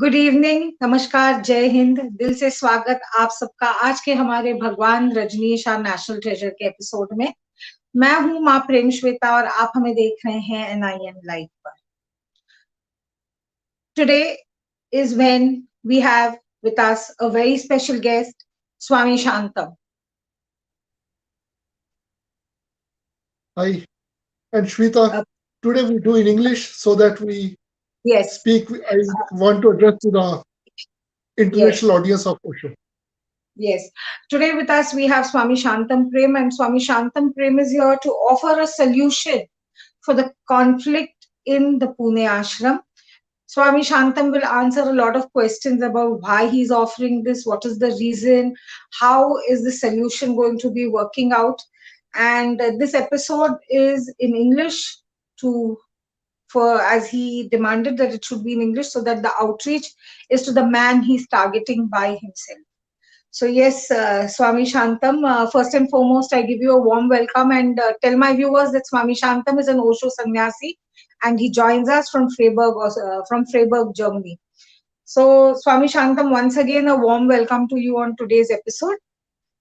Good evening, नमस्कार, जय हिंद। दिल से स्वागत आप सबका आज के हमारे भगवान रजनीश और नेशनल ट्रेजर के एपिसोड में। मैं हूं माँ प्रेम श्वेता और आप हमें देख रहे हैं NIN लाइव पर। Today is when we have with us a very special guest, Swami Shantam. Hi, and Shweta, today we do in English so that we Yes. speak. I want to address to the international audience of Osho. Yes. Today with us we have Swami Shantam Prem, and Swami Shantam Prem is here to offer a solution for the conflict in the Pune Ashram. Swami Shantam will answer a lot of questions about why he's offering this, what is the reason, how is the solution going to be working out. And this episode is in English for as he demanded that it should be in English so that the outreach is to the man he's targeting by himself. So yes, Swami Shantam, first and foremost, I give you a warm welcome and tell my viewers that Swami Shantam is an Osho Sanyasin and he joins us from Freiburg, Germany. So Swami Shantam, once again, a warm welcome to you on today's episode.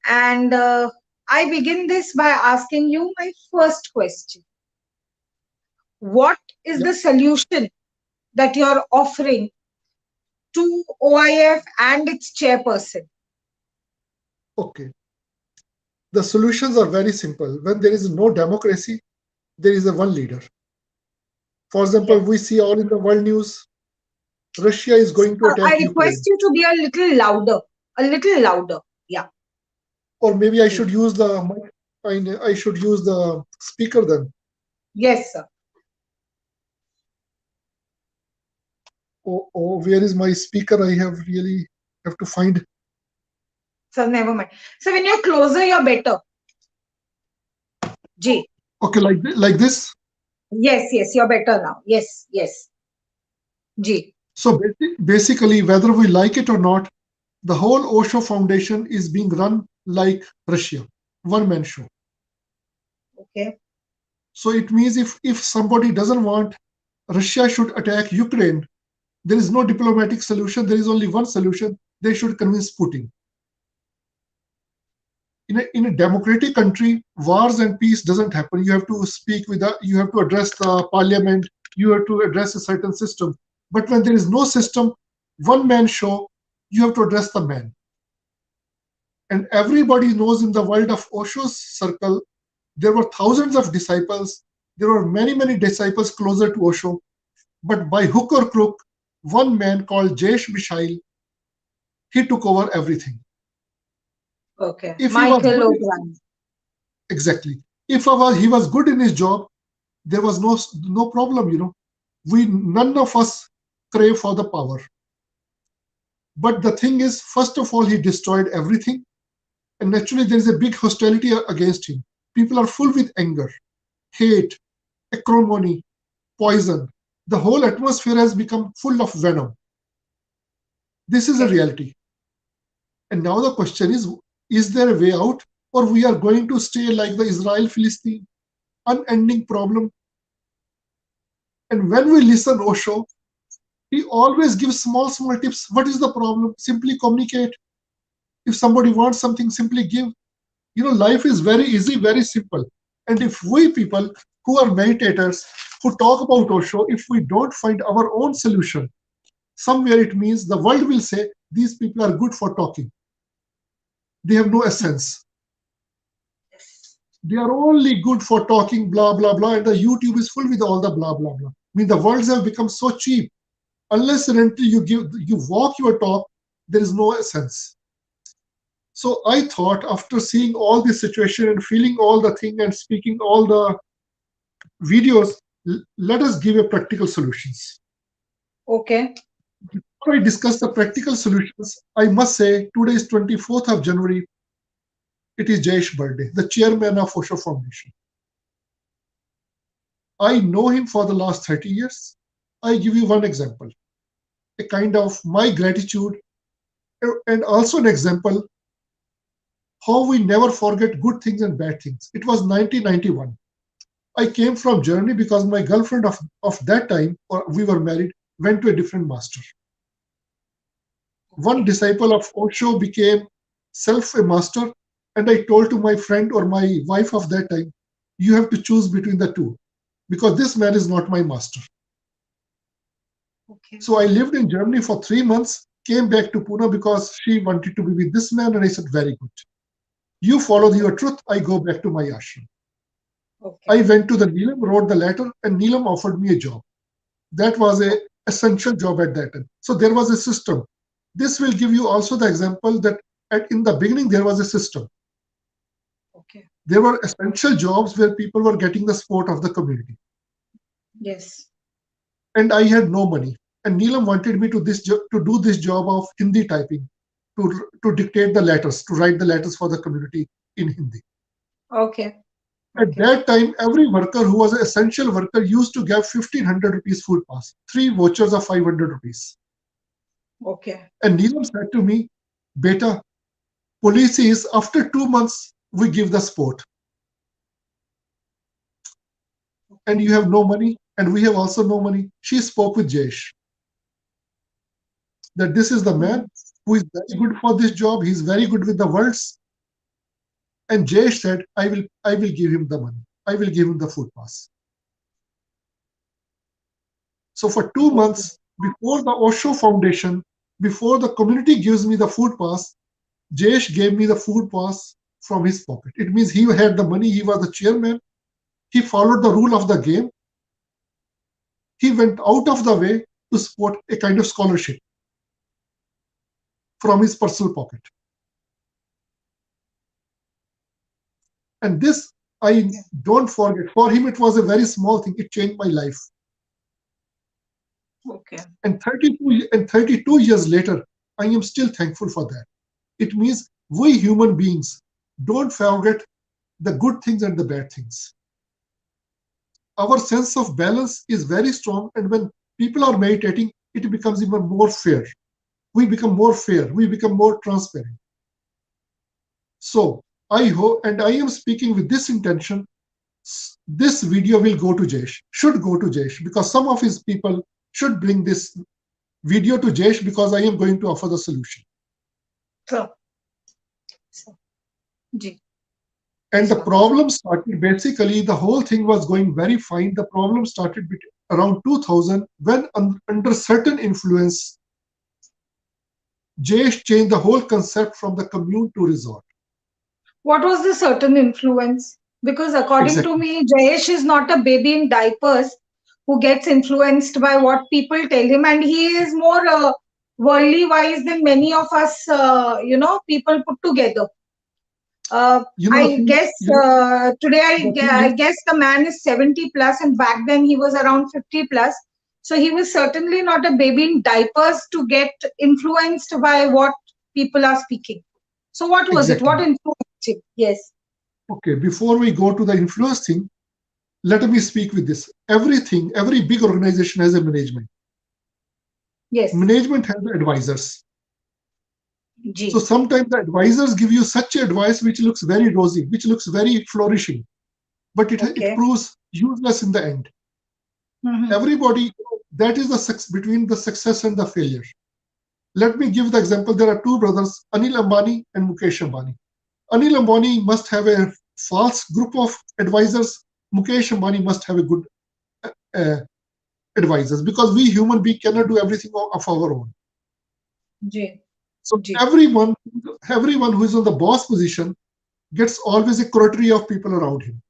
And I begin this by asking you my first question. What is the solution that you're offering to OIF and its chairperson? Okay. The solutions are very simple. When there is no democracy, there is a one leader. For example, we see all in the world news, Russia is going to attack I request you to be a little louder. Yeah. Or maybe I should use the speaker then. Yes, sir. Oh, where is my speaker? I have to find. So never mind. So when you're closer, you're better. Ji. Okay, like this? Yes, you're better now. Yes. Ji. So basically, whether we like it or not, the whole Osho Foundation is being run like Russia, one-man show. Okay. So it means if somebody doesn't want Russia should attack Ukraine, there is no diplomatic solution. There is only one solution. They should convince Putin. In a democratic country, wars and peace doesn't happen. You have to you have to address the parliament. You have to address a certain system. But when there is no system, one-man show, you have to address the man. And everybody knows in the world of Osho's circle, there were thousands of disciples. There were many disciples closer to Osho. But by hook or crook, one man called Jayesh Mishail, he took over everything. Okay. Exactly. If he was good in his job, there was no problem, None of us crave for the power. But the thing is, first of all, he destroyed everything. And naturally, there is a big hostility against him. People are full with anger, hate, acrimony, poison. The whole atmosphere has become full of venom. This is a reality. And now the question is there a way out? Or we are going to stay like the Israel-Philistine, unending problem? And when we listen Osho, he always gives small tips. What is the problem? Simply communicate. If somebody wants something, simply give. Life is very easy, very simple. And if we people who are meditators, who talk about Osho, if we don't find our own solution, somewhere it means the world will say, these people are good for talking. They have no essence. They are only good for talking, blah, blah, blah. And the YouTube is full with all the blah, blah, blah. I mean, the worlds have become so cheap. Unless and until you walk your talk, there is no essence. So I thought, after seeing all this situation and feeling all the thing and speaking all the videos, let us give a practical solutions. Okay. Before I discuss the practical solutions, I must say today is 24th of January. It is Jayesh's birthday, the chairman of Osho Foundation. I know him for the last 30 years. I give you one example, a kind of my gratitude, and also an example how we never forget good things and bad things. It was 1991. I came from Germany because my girlfriend of that time, or we were married, went to a different master. One disciple of Osho became self a master, and I told to my friend or my wife of that time, you have to choose between the two because this man is not my master. Okay. So I lived in Germany for 3 months, came back to Pune because she wanted to be with this man, and I said, very good. You follow your truth, I go back to my ashram. Okay. I went to the Neelam, wrote the letter, and Neelam offered me a job. That was a essential job at that time. So there was a system. This will give you also the example that in the beginning there was a system. Okay. There were essential jobs where people were getting the support of the community. Yes. And I had no money. And Neelam wanted me to do this job of Hindi typing, to dictate the letters, to write the letters for the community in Hindi. Okay. At that time, every worker who was an essential worker used to get 1500 rupees food pass, 3 vouchers of 500 rupees. Okay. And Neelam said to me, Beta, policy is after 2 months, we give the support. And you have no money, and we have also no money. She spoke with Jayesh that this is the man who is very good for this job. He's very good with the words. And Jayesh said, I will give him the money. I will give him the food pass. So for 2 months, before the Osho Foundation, before the community gives me the food pass, Jayesh gave me the food pass from his pocket. It means he had the money, he was the chairman, he followed the rule of the game. He went out of the way to support a kind of scholarship from his personal pocket. And this, I don't forget. For him, it was a very small thing. It changed my life. Okay. And 32 years later, I am still thankful for that. It means we human beings don't forget the good things and the bad things. Our sense of balance is very strong, and when people are meditating, it becomes even more fair. We become more fair. We become more transparent. So I hope, and I am speaking with this intention, this video will go to Jayesh, should go to Jayesh, because some of his people should bring this video to Jayesh, because I am going to offer the solution. So. And the problem started, basically, the whole thing was going very fine. The problem started around 2000 when, under certain influence, Jayesh changed the whole concept from the commune to resort. What was the certain influence? Because according to me, Jayesh is not a baby in diapers who gets influenced by what people tell him, and he is more worldly wise than many of us, people put together. I guess today I guess the man is 70 plus, and back then he was around 50 plus. So he was certainly not a baby in diapers to get influenced by what people are speaking. So what was it? What influenced him? Yes. Okay, before we go to the influence thing, let me speak with this. Every big organization has a management. Yes. Management has advisors. Gee. So sometimes the advisors give you such advice which looks very rosy, which looks very flourishing, but it proves useless in the end. Everybody, that is between the success and the failure. Let me give the example. There are two brothers, Anil Ambani and Mukesh Ambani. Anil Ambani must have a false group of advisors. Mukesh Ambani must have a good advisors, because we human beings cannot do everything of our own. So everyone who is on the boss position gets always a coterie of people around him.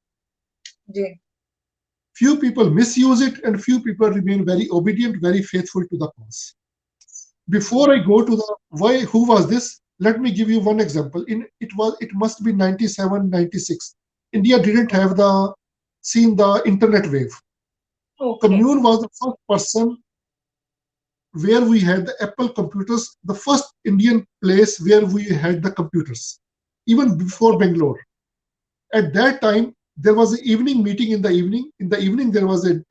Few people misuse it, and few people remain very obedient, very faithful to the boss. Before I go to the why, who was this? Let me give you one example. It must be 97, 96. India didn't have seen the internet wave. Commune was the first person where we had the Apple computers, the first Indian place where we had the computers, even before Bangalore. At that time, there was an evening meeting in the evening. In the evening, there was an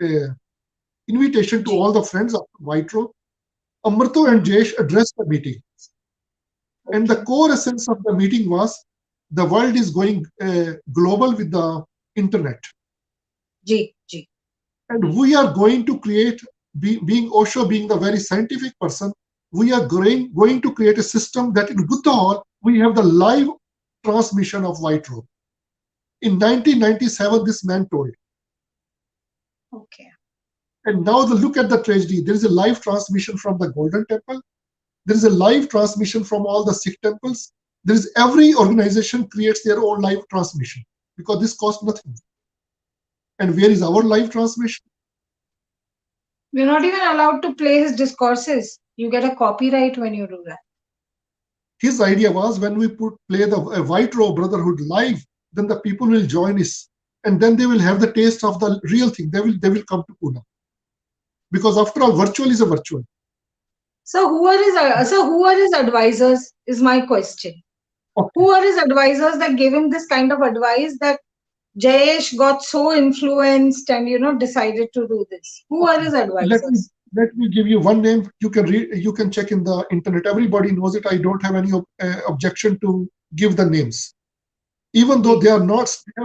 invitation to all the friends of White Row. Amrito and Jayesh addressed the meeting. And the core essence of the meeting was the world is going global with the internet. And we are going to create, being Osho, being the very scientific person, We are going to create a system that in Buddha Hall, we have the live transmission of white robe. In 1997, this man told. Okay. And now look at the tragedy. There is a live transmission from the Golden Temple. There is a live transmission from all the Sikh temples. There is every organization creates their own live transmission because this costs nothing. And where is our live transmission? We're not even allowed to play his discourses. You get a copyright when you do that. His idea was when we play the White Robe Brotherhood live, then the people will join us, and then they will have the taste of the real thing. They will come to Pune, because after all, virtual is a virtual. So who are his advisors? Is my question. Okay. Who are his advisors that gave him this kind of advice that Jayesh got so influenced and decided to do this? Who are his advisors? Let me give you one name. You can read. You can check in the internet. Everybody knows it. I don't have any objection to give the names, even though they are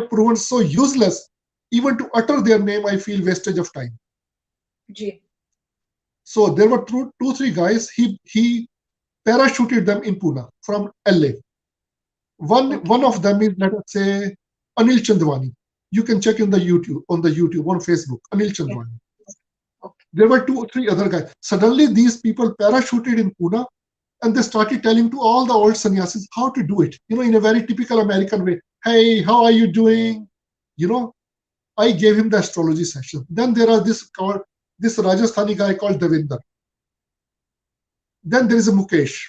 proven so useless. Even to utter their name, I feel wastage of time. Ji. So there were two, three guys. He parachuted them in Pune from LA. One of them is, let us say, Anil Chandwani. You can check on YouTube, on Facebook, Anil Chandwani. Okay. There were 2 or 3 other guys. Suddenly, these people parachuted in Pune, and they started telling to all the old sannyasis how to do it. In a very typical American way. Hey, how are you doing? I gave him the astrology session. Then there are this Rajasthani guy called Devinder. Then there is a Mukesh.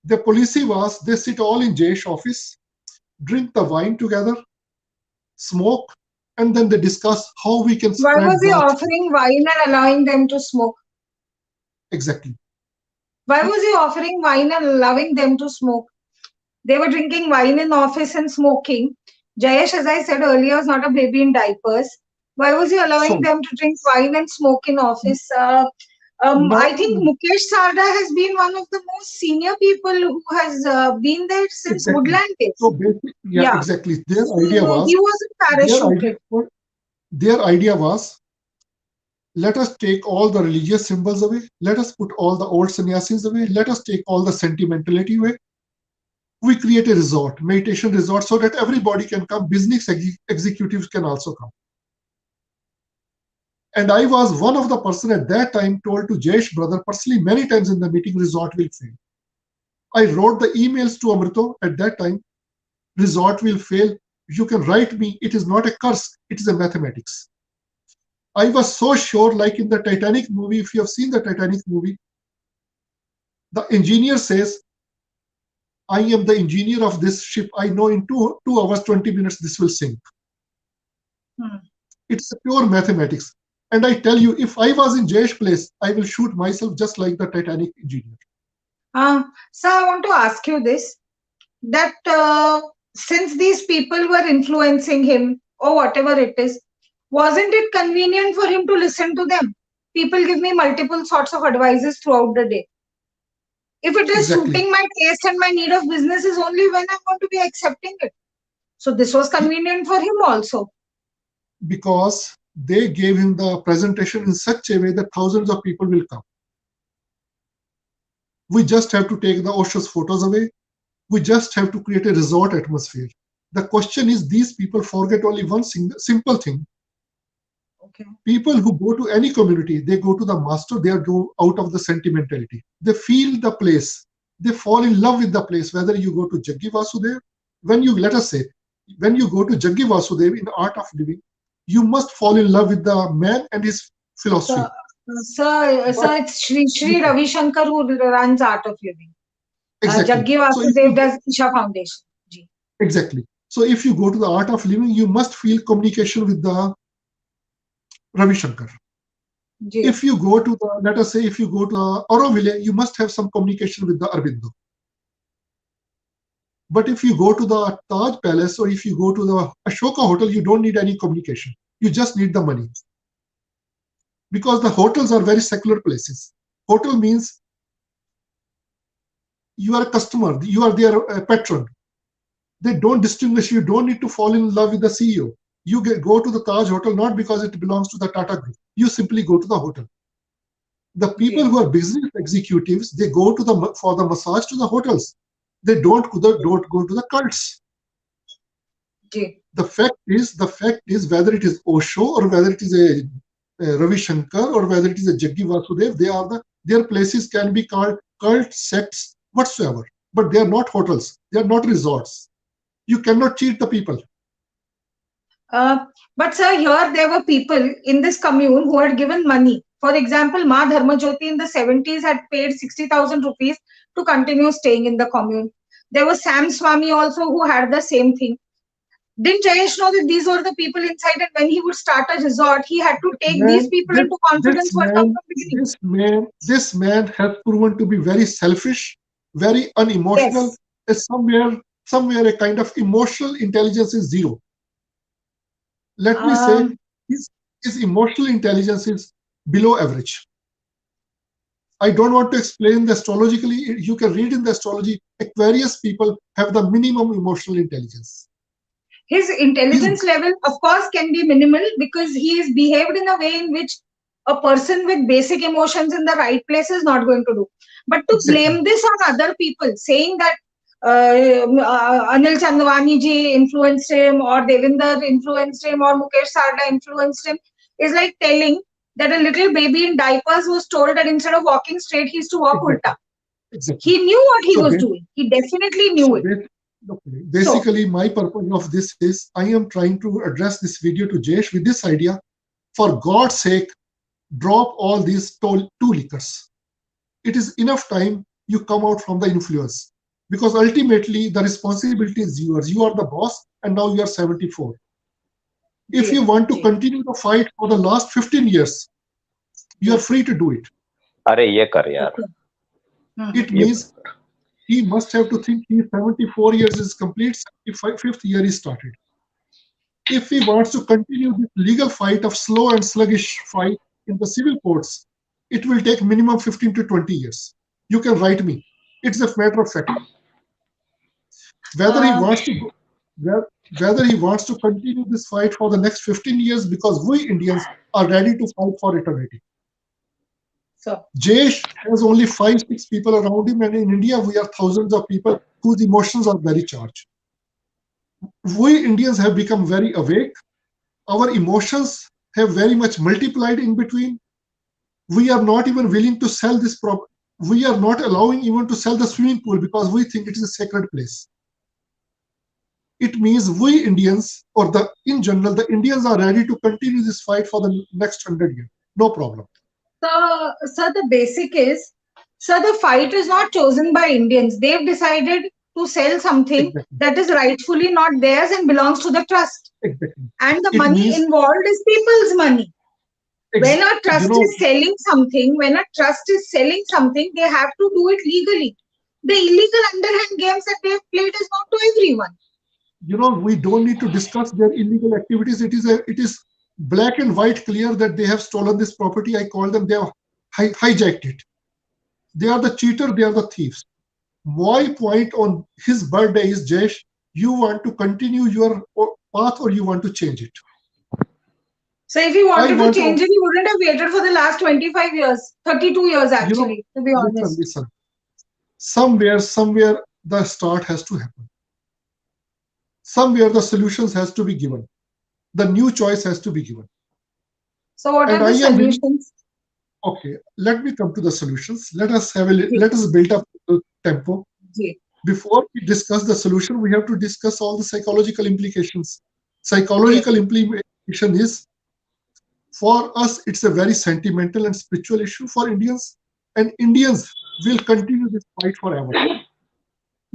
The policy was they sit all in Jayesh office, drink the wine together, smoke, and then they discuss how we can spread. Why was he offering wine and allowing them to smoke? Exactly. Why was he offering wine and allowing them to smoke? They were drinking wine in office and smoking. Jayesh, as I said earlier, was not a baby in diapers. Why was he allowing them to drink wine and smoke in office? I think Mukesh Sarda has been one of the most senior people who has been there since Woodland days. So basically, exactly. Their idea was he wasn't parachuted. Their idea was, let us take all the religious symbols away. Let us put all the old sannyasis away. Let us take all the sentimentality away. We create a resort, meditation resort, so that everybody can come. Business executives can also come. And I was one of the person at that time told to Jayesh brother personally many times in the meeting, resort will fail. I wrote the emails to Amrito at that time, resort will fail. You can write me, it is not a curse, it is a mathematics. I was so sure, like in the Titanic movie, if you have seen the Titanic movie, the engineer says, I am the engineer of this ship. I know in 2 hours, 20 minutes, this will sink. It's a pure mathematics. And I tell you, if I was in Jayesh's place, I will shoot myself just like the Titanic engineer. So I want to ask you this, that since these people were influencing him or whatever it is, wasn't it convenient for him to listen to them? People give me multiple sorts of advices throughout the day. If it is suiting my taste and my need of business is only when I'm going to be accepting it. So this was convenient for him also. Because they gave him the presentation in such a way that thousands of people will come. We just have to take the Osho's photos away. We just have to create a resort atmosphere. The question is, these people forget only one simple thing. Okay. People who go to any community, they go to the master, they go out of the sentimentality. They feel the place. They fall in love with the place. Whether you go to Jaggi Vasudev, let us say, when you go to Jaggi Vasudev in Art of Living, you must fall in love with the man and his philosophy. Sir, it's Sri Ravi Shankar who runs Art of Living. Exactly. Jaggi Vasudev does Isha Foundation. Exactly. So if you go to the Art of Living, you must feel communication with the Ravi Shankar. If you go to the, let us say, if you go to the Auroville, you must have some communication with the Aurobindo. But if you go to the Taj Palace or if you go to the Ashoka Hotel, you don't need any communication. You just need the money. Because the hotels are very secular places. Hotel means you are a customer, you are their patron. They don't distinguish, you don't need to fall in love with the CEO. You go to the Taj Hotel not because it belongs to the Tata Group. You simply go to the hotel. The people who are business executives, they go to for the massage to the hotels. They don't go to the cults. The fact is whether it is Osho or whether it is a Ravi Shankar or whether it is a Jaggi Vasudev, their places can be called cult sects whatsoever, but they are not hotels. They are not resorts. You cannot cheat the people. But sir, here there were people in this commune who had given money. For example, Ma Dharmajyoti in the 70s had paid 60,000 rupees to continue staying in the commune. There was Sam Swami also who had the same thing. Didn't Jayesh know that these were the people inside, and when he would start a resort, he had to take these people into confidence who had come from beginning? This man has proven to be very selfish, very unemotional. Yes. Somewhere a kind of emotional intelligence is zero. Let me say his emotional intelligence is below average. I don't want to explain the astrologically. You can read in the astrology, Aquarius people have the minimum emotional intelligence. His intelligence level, of course, can be minimal because he is behaved in a way in which a person with basic emotions in the right place is not going to do. But to blame this on other people, saying that Anil Chandwani ji influenced him, or Devinder influenced him, or Mukesh Sarda influenced him, is like telling that a little baby in diapers was told that instead of walking straight, he is to walk ulta. He knew what he was doing. He definitely knew it. Basically, my purpose of this is I am trying to address this video to Jayesh with this idea. For God's sake, drop all these two liquors. It is enough time you come out from the influence. Because ultimately, the responsibility is yours. You are the boss, and now you are 74. If you want to continue the fight for the last 15 years, you are free to do it. It means he must have to think he is 74 years is complete, 75th year is started. If he wants to continue this legal fight of slow and sluggish fight in the civil courts, it will take minimum 15 to 20 years. You can write me. It's a matter of fact. Whether he wants to continue this fight for the next 15 years, because we Indians are ready to fight for eternity. Jayesh has only 5-6 people around him, and in India we are thousands of people whose emotions are very charged. We Indians have become very awake. Our emotions have very much multiplied in between. We are not even willing to sell this property. We are not allowing even to sell the swimming pool because we think it is a sacred place. It means we Indians, or in general, the Indians are ready to continue this fight for the next 100 years. No problem. So the basic is, the fight is not chosen by Indians. They've decided to sell something that is rightfully not theirs and belongs to the trust. And the money involved is people's money. When a trust is selling something, they have to do it legally. The illegal underhand games that they have played is known to everyone. We don't need to discuss their illegal activities. It is black and white clear that they have stolen this property. I call them, they have hijacked it. They are the cheater, they are the thieves. My point on his birthday is, Jayesh, you want to continue your path or you want to change it? So if he wanted to change it, he wouldn't have waited for the last 25 years, 32 years actually, to be honest. Listen. Somewhere the start has to happen. Somewhere the solutions has to be given. The new choice has to be given. So what are the solutions? Okay, let me come to the solutions. Let us build up the tempo. Before we discuss the solution, we have to discuss all the psychological implications. Psychological implication is, for us, it's a very sentimental and spiritual issue for Indians, and Indians will continue this fight forever.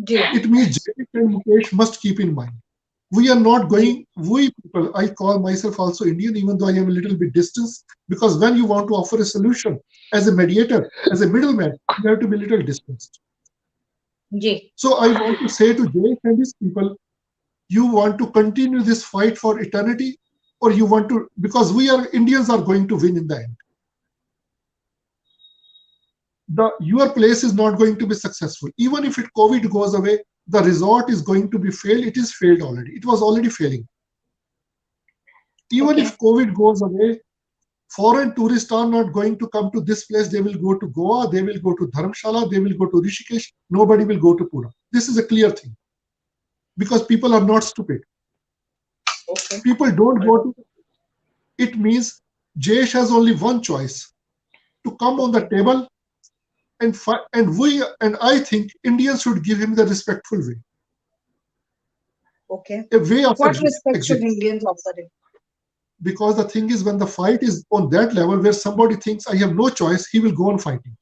It means Jayesh and Mukesh must keep in mind. We are not going, we people, I call myself also Indian, even though I am a little bit distant, because when you want to offer a solution as a mediator, as a middleman, you have to be a little distanced. So I want to say to Jayesh and his people, you want to continue this fight for eternity, or you want to, because Indians are going to win in the end. Your place is not going to be successful. Even if COVID goes away, the resort is going to be failed. It is failed already. It was already failing. Even if COVID goes away, Foreign tourists are not going to come to this place. They will go to Goa, they will go to Dharamshala, they will go to Rishikesh. Nobody will go to Pune. This is a clear thing because people are not stupid. Okay. People don't go to. It means Jayesh has only one choice: to come on the table and fight. And I think Indians should give him the respectful way. Okay. A way of What respect should exit. Indians offer him? Because the thing is, when the fight is on that level where somebody thinks I have no choice, he will go on fighting.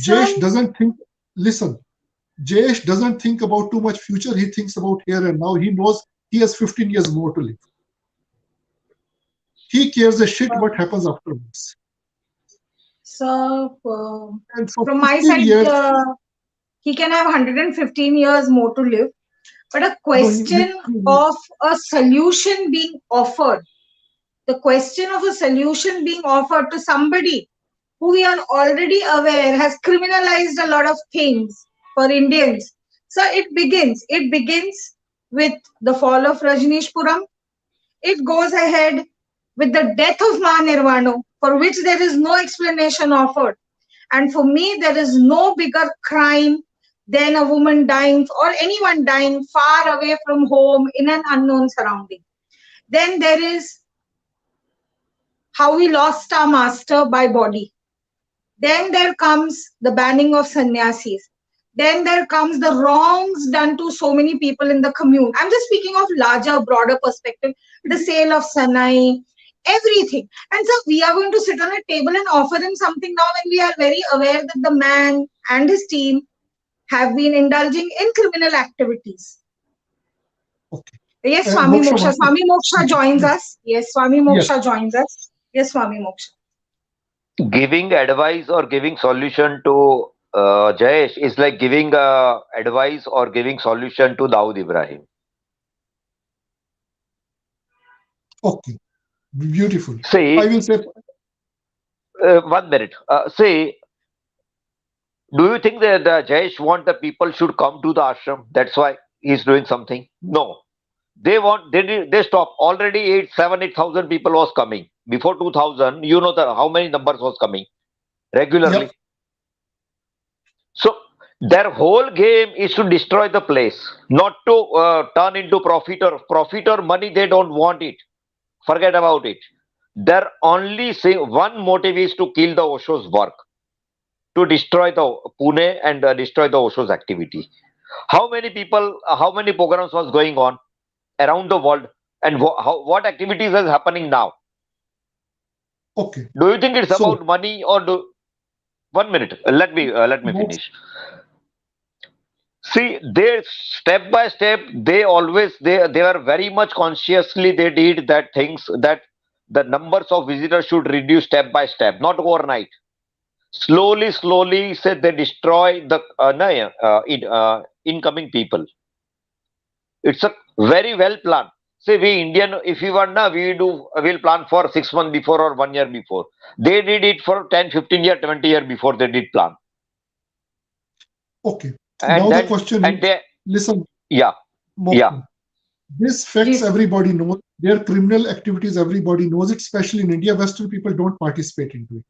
Jayesh doesn't think, listen, Jayesh doesn't think about too much future. He thinks about here and now. He knows he has 15 years more to live. He cares a shit what happens afterwards. So, And for from my 15 side, years, he can have 115 years more to live. But a no, question of a solution being offered, the question of a solution being offered to somebody who we are already aware has criminalized a lot of things for Indians. So it begins. It begins with the fall of Rajneeshpuram. It goes ahead with the death of Ma Nirvano, for which there is no explanation offered. And for me, there is no bigger crime than a woman dying or anyone dying far away from home in an unknown surrounding. Then there is how we lost our master by body. Then there comes the banning of sannyasis. Then there comes the wrongs done to so many people in the commune. I'm just speaking of larger, broader perspective, the sale of sanai, everything. And so we are going to sit on a table and offer him something now when we are very aware that the man and his team have been indulging in criminal activities. okay. Yes, Swami Moksha. Moksha, Swami Moksha joins us. Yes, Swami yes. Moksha joins us. Yes, Swami Moksha. Giving advice or giving solution to Jayesh is like giving advice or giving solution to Dawood Ibrahim. Okay, beautiful. I See, will say, 1 minute. See, do you think that Jayesh want the people should come to the ashram? That's why he's doing something. No, they want. They stop already. 8,000 people was coming before 2000. You know how many numbers was coming regularly. yeah, So their whole game is to destroy the place, not to turn into profit or money. They don't want it. Forget about it. Their only one motive is to kill the Osho's work, to destroy the Pune and destroy the Osho's activity. How many people, how many programs was going on around the world, and what activities is happening now? okay. Do you think it's So, about money or do? 1 minute. Let me finish. See, they step by step, they always they were very much consciously they did that things that the numbers of visitors should reduce step by step, not overnight. Slowly, say they destroy the incoming people. It's a very well planned. Say we Indian, if we want now, we'll plan for 6 months before or 1 year before. They did it for 10, 15 year, 20 year before they did plan. okay. And Now the then question and is, they listen, yeah, yeah. Moksha, this facts Yes. everybody knows. Their criminal activities everybody knows it, especially in India. Western people don't participate into it.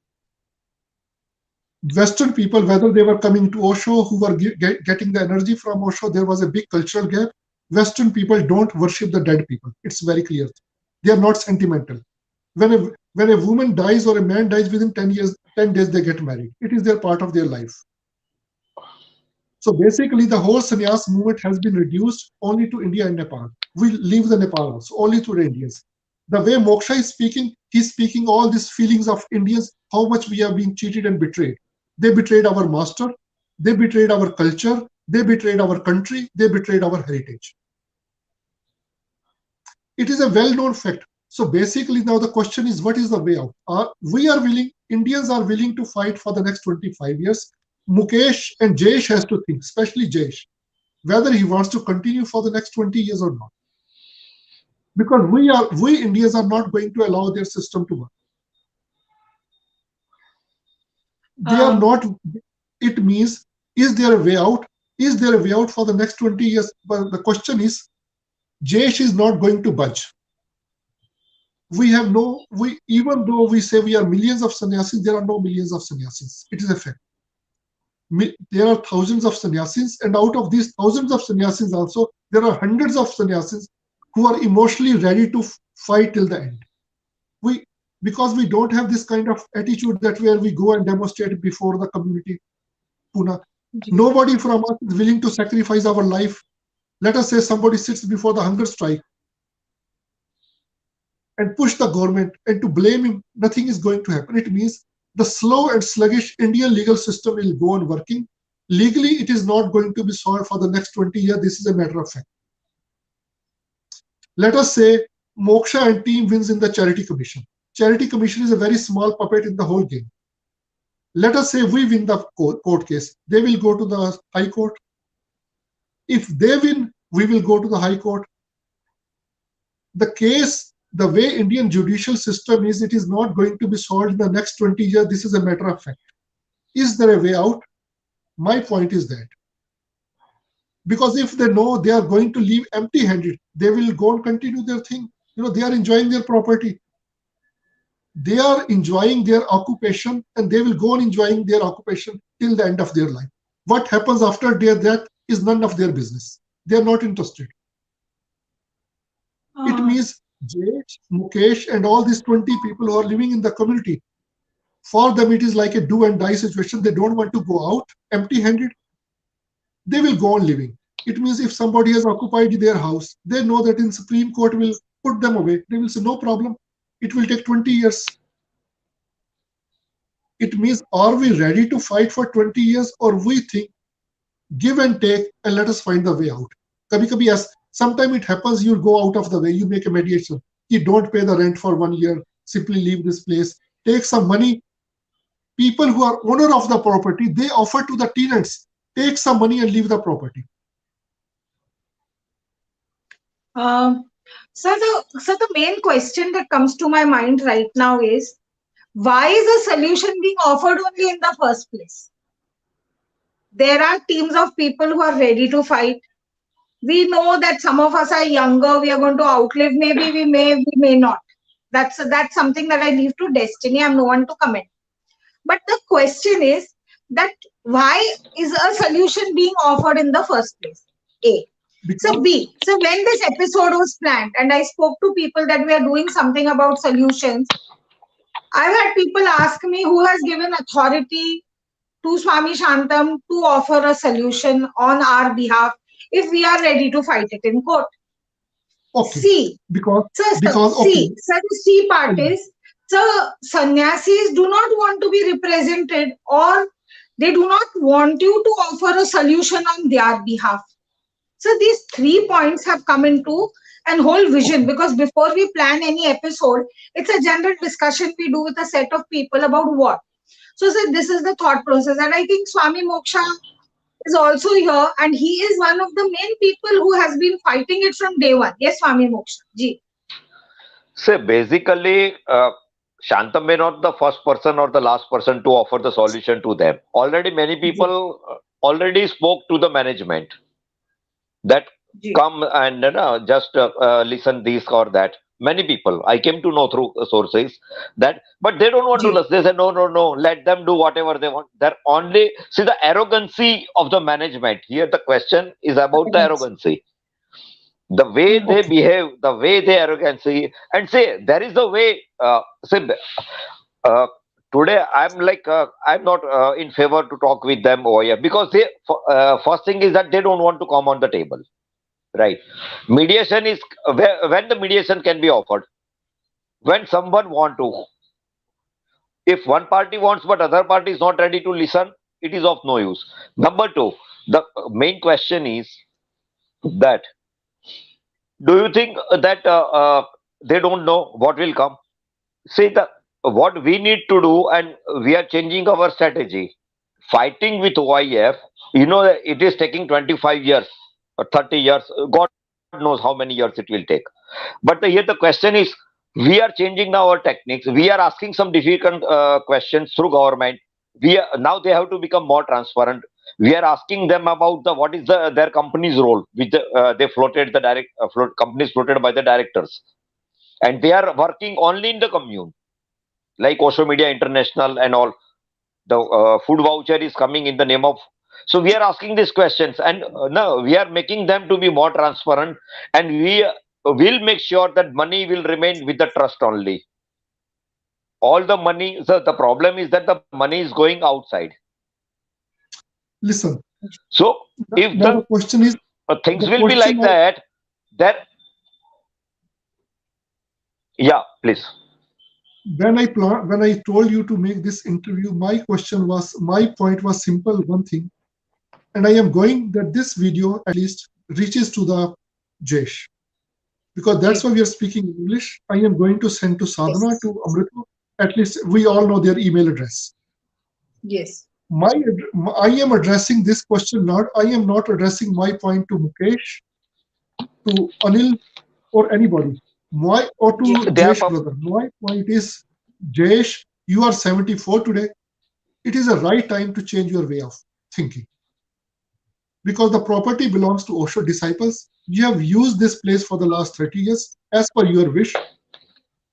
Western people, whether they were coming to Osho, who were getting the energy from Osho, there was a big cultural gap. Western people don't worship the dead people. It's very clear. They are not sentimental. When a woman dies or a man dies within 10 years, 10 days they get married. It is their part of their life. So basically, the whole sannyas movement has been reduced only to India and Nepal. We leave the Nepal also, only to the Indians. The way Moksha is speaking, he's speaking all these feelings of Indians, how much we are being cheated and betrayed. They betrayed our master, they betrayed our culture, they betrayed our country, they betrayed our heritage. It is a well-known fact. So basically, now the question is, what is the way out? Indians are willing to fight for the next 25 years. Mukesh and Jayesh has to think, especially Jayesh, whether he wants to continue for the next 20 years or not. Because we Indians are not going to allow their system to work. They are not. It means, is there a way out? Is there a way out for the next 20 years? But the question is, Jayesh is not going to budge. We have no, we even though we say we are millions of sannyasis, there are no millions of sannyasis. It is a fact. There are thousands of sannyasis, and out of these thousands of sannyasis also, there are hundreds of sannyasis who are emotionally ready to fight till the end. We, because we don't have this kind of attitude that where we go and demonstrate before the community, Pune. Nobody from us is willing to sacrifice our life. Let us say somebody sits before the hunger strike and push the government and to blame him, nothing is going to happen. It means the slow and sluggish Indian legal system will go on working. Legally, it is not going to be solved for the next 20 years. This is a matter of fact. Let us say Moksha and team wins in the charity commission. Charity commission is a very small puppet in the whole game. Let us say we win the court case. They will go to the High Court. If they win, we will go to the High Court. The case, the way Indian judicial system is, it is not going to be solved in the next 20 years. This is a matter of fact. Is there a way out? My point is that. Because if they know they are going to leave empty-handed, they will go and continue their thing. They are enjoying their property. They are enjoying their occupation, and they will go on enjoying their occupation till the end of their life. What happens after their death is none of their business. They are not interested. It means Jay, Mukesh, and all these 20 people who are living in the community, for them it is like a do and die situation. They don't want to go out empty-handed. They will go on living. It means if somebody has occupied their house, they know that in Supreme Court will put them away. They will say, no problem. It will take 20 years. It means, are we ready to fight for 20 years, or we think, give and take, and let us find the way out? Kabhi, yes, sometimes it happens, you go out of the way, you make a mediation. You don't pay the rent for 1 year, simply leave this place, take some money. People who are owner of the property, they offer to the tenants, take some money and leave the property. So the main question that comes to my mind right now is, why is a solution being offered only in the first place? There are teams of people who are ready to fight. We know that some of us are younger, we are going to outlive, maybe we may not. That's something that I leave to destiny. I'm no one to comment. But the question is that why is a solution being offered in the first place? A. So B, so when this episode was planned and I spoke to people that we are doing something about solutions, I've had people ask me who has given authority to Swami Shantam to offer a solution on our behalf if we are ready to fight it in court. Okay. C. Because C. So the C part is, so sannyasis do not want to be represented, or they do not want you to offer a solution on their behalf. So these 3 points have come into an whole vision, because before we plan any episode, it's a general discussion we do with a set of people about what. So this is the thought process, and I think Swami Moksha is also here, and he is one of the main people who has been fighting it from day one. Yes, Swami Moksha ji. So basically, Shantam may not the first person or the last person to offer the solution to them. Already many people already spoke to the management that come and just listen this or that. Many people I came to know through sources that, but they don't want to listen. They say no, let them do whatever they want. They're only, see the arrogancy of the management here. The question is about the arrogancy, the way they behave, the way they arrogancy, and say there is a way. Say today I'm like I'm not in favor to talk with them over here, because they first thing is that they don't want to come on the table. Right. Mediation is when the mediation can be offered. When someone want to. If one party wants but other party is not ready to listen, it is of no use. Number two, the main question is that, do you think that they don't know what will come? See, what we need to do, and we are changing our strategy. Fighting with OIF, it is taking 25 years or 30 years. God knows how many years it will take. But here the question is, we are changing now our techniques. We are asking some difficult questions through government. Now they have to become more transparent. We are asking them about what is their company's role, which they floated the companies floated by the directors. and they are working only in the commune, like Osho Media International and all. The food voucher is coming in the name of. So we are asking these questions, and no, we are making them to be more transparent, and we will make sure that money will remain with the trust only. All the money. So the problem is that the money is going outside. Listen, So if now the question is, things the will be question like that, then yeah, please. when I told you to make this interview, my point was simple, one thing, and I am going that this video at least reaches to the Jesh, because that's Yes. why we are speaking English. I am going to send to Sadhana, to Amrita. At least we all know their email address. Yes. I am addressing this question not. I am not addressing my point to Mukesh, to Anil, or anybody. Or to They are Jesh brother. My point is, Jesh, you are 74 today. It is a right time to change your way of thinking, because the property belongs to Osho disciples. You have used this place for the last 30 years as per your wish.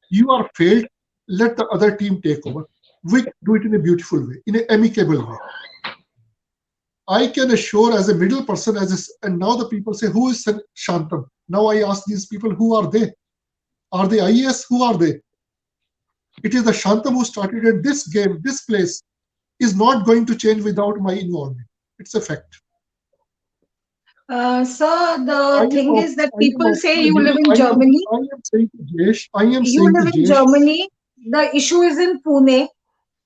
You are failed. Let the other team take over. We do it in a beautiful way, in an amicable way. I can assure, as a middle person, and now the people say, who is Shantam? Now I ask these people, who are they? Are they IAS? Who are they? It is the Shantam who started, and this game, this place, is not going to change without my involvement. It's a fact. Sir, I the thing am, is that I am, people say you live in Germany. I am saying to Jesh, You live in Germany. The issue is in Pune.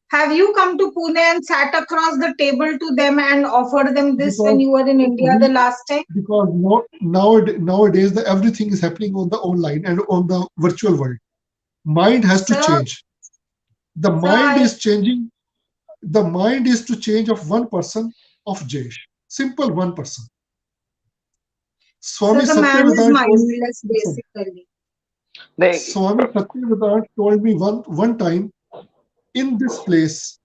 Have you come to Pune and sat across the table to them and offered them this when you were in India the last time? Because nowadays everything is happening on the online and on the virtual world. Mind has to change. The mind is changing. The mind is to change of one person, of Jesh. Simple one person. Swami mindless, basically. Swami Satyavedanta told me one time, in this place,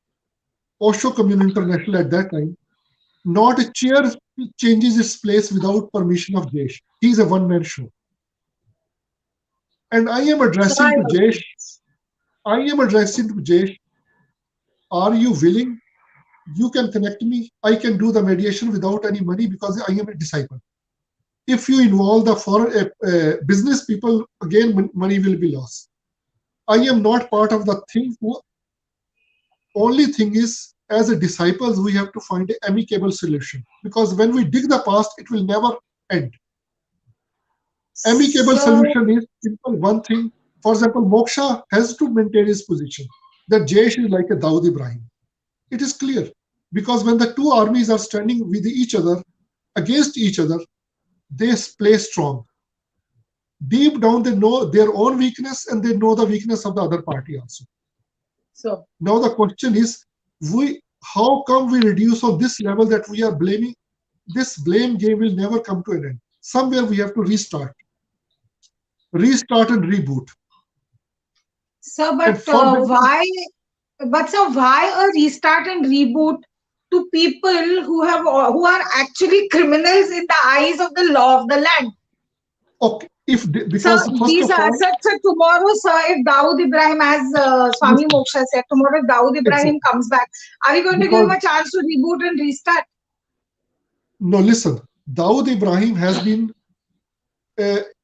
Osho Commune International at that time, not a chair changes its place without permission of Jesh. He is a one-man show. And I am addressing to Jesh. Are you willing? You can connect me. I can do the mediation without any money, because I am a disciple. If you involve the foreign business people, again money will be lost. I am not part of the thing. Only thing is, as a disciples, we have to find an amicable solution, because when we dig the past, it will never end. Amicable solution is simple one thing. For example, Moksha has to maintain his position, that Jesh is like a Dawood Ibrahim. It is clear, because when the two armies are standing with each other, against each other, they play strong. Deep down, they know their own weakness, and they know the weakness of the other party also. So now the question is, how come we reduce on this level that we are blaming? This blame game will never come to an end. Somewhere we have to restart and reboot. Sir, but why? But sir, why a restart and reboot to people who are actually criminals in the eyes of the law of the land? Okay, because these are sir, tomorrow, sir, if Dawood Ibrahim, as Swami Moksha said, tomorrow if Dawood Ibrahim comes back, are we going to give him a chance to reboot and restart? No, listen. Dawood Ibrahim has been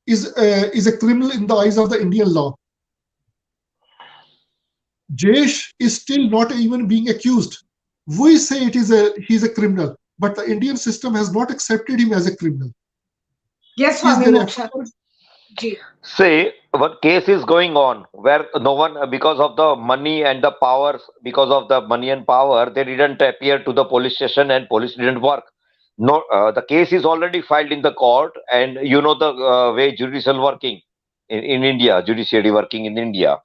is a criminal in the eyes of the Indian law. Jesh is still not even being accused. We say he's a criminal, but the Indian system has not accepted him as a criminal. Yes, Swami Moksha. Say, one case is going on where no one, because of the money and the powers, because of the money and power, they didn't appear to the police station and police didn't work. No, the case is already filed in the court, and you know the way judicial working in India, judiciary working in India.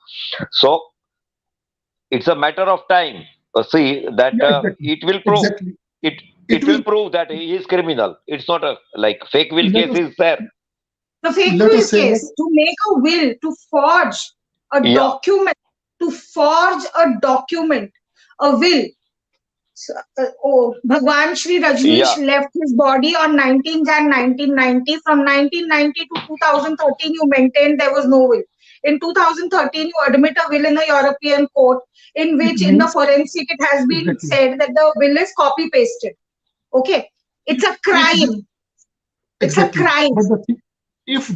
So it's a matter of time. See that it will prove it will prove that he is criminal. It's not a like fake will case is there. The fake will case, to make a will, to forge a document, a will. Bhagwaan Shri Rajneesh left his body on 19 Jan 1990. From 1990 to 2013, you maintained there was no will. In 2013, you admit a will in a European court in It which in the means forensic it has been exactly. said that the will is copy pasted. Okay. It's a If this crime. It's a exactly, crime. but the thing, if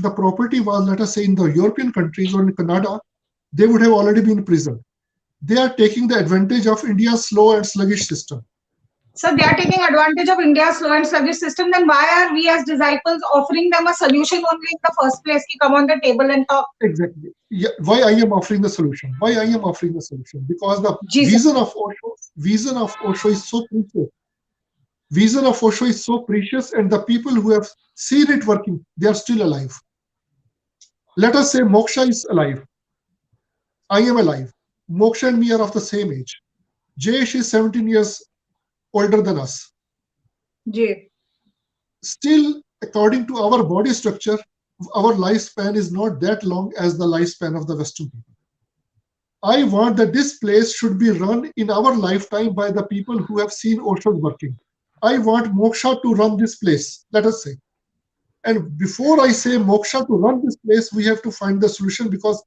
the property was, let us say, in the European countries or in Canada, they would have already been in prison. They are taking the advantage of India's slow and sluggish system. So they are taking advantage of India's slow and sluggish system. Then why are we as disciples offering them a solution only in the first place? Ki come on the table and talk. Exactly. Yeah, why I am offering the solution? Why I am offering the solution? Because the Jesus. vision of Osho is so precious. Vision of Osho is so precious, and the people who have seen it working, they are still alive. Let us say Moksha is alive. I am alive. Moksha and me are of the same age. Jayesh is 17 years older than us. Ji. Still, according to our body structure, our lifespan is not that long as the lifespan of the Western people. I want that this place should be run in our lifetime by the people who have seen Osho working. I want Moksha to run this place, let us say. And before I say Moksha to run this place, we have to find the solution, because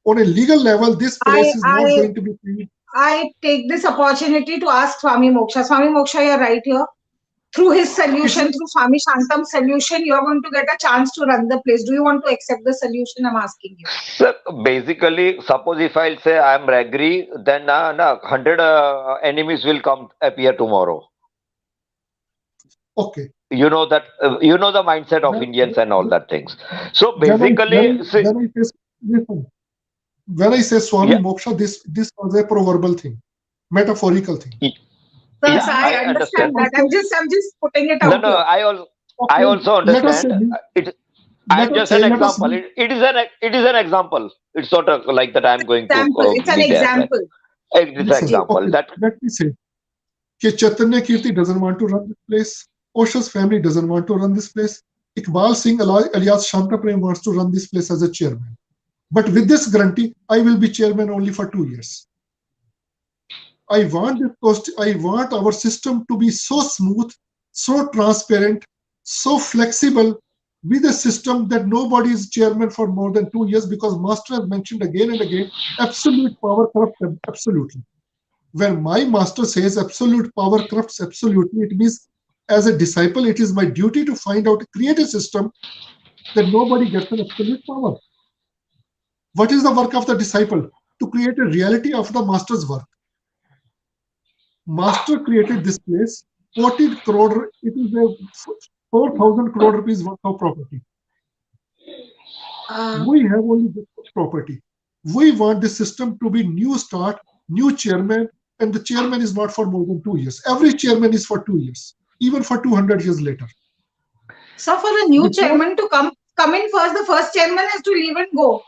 on a legal level, this place is not going to be free. I take this opportunity to ask Swami Moksha. Swami Moksha, you're right here. Through his solution, through Swami Shantam's solution, you're going to get a chance to run the place. Do you want to accept the solution? I'm asking you. So basically, suppose if I'll say I'm agree, then 100 enemies will come appear tomorrow. Okay. You know that you know the mindset of Indians and all that things. So basically, see, when I say Swami yeah, Moksha, this was a proverbial thing, metaphorical thing. Yes, yeah, I I understand understand. that. I'm just putting it No, out no, here. I Okay, also let us say, understand. I'm just an let us example. It is an example. It's not like that I'm going to Example. It's an be there. Right? example. It's an listen. example. Okay, That let me say, Chaitanya Kirti doesn't want to run this place. Osho's family doesn't want to run this place. Iqbal Singh alias Shanta Prem wants to run this place as a chairman. But with this guarantee, I will be chairman only for 2 years. I want our system to be so smooth, so transparent, so flexible, with a system that nobody is chairman for more than 2 years, because master has mentioned again and again, absolute power corrupts absolutely. When my master says absolute power corrupts absolutely, it means as a disciple, it is my duty to find out, create a system that nobody gets an absolute power. What is the work of the disciple? To create a reality of the master's work. Master created this place, 40 crore, it is a 4,000 crore rupees worth of property. We have only this property. We want the system to be new start, new chairman, and the chairman is not for more than 2 years. Every chairman is for 2 years, even for 200 years later. So for the new chairman to come in first, the first chairman has to leave and go.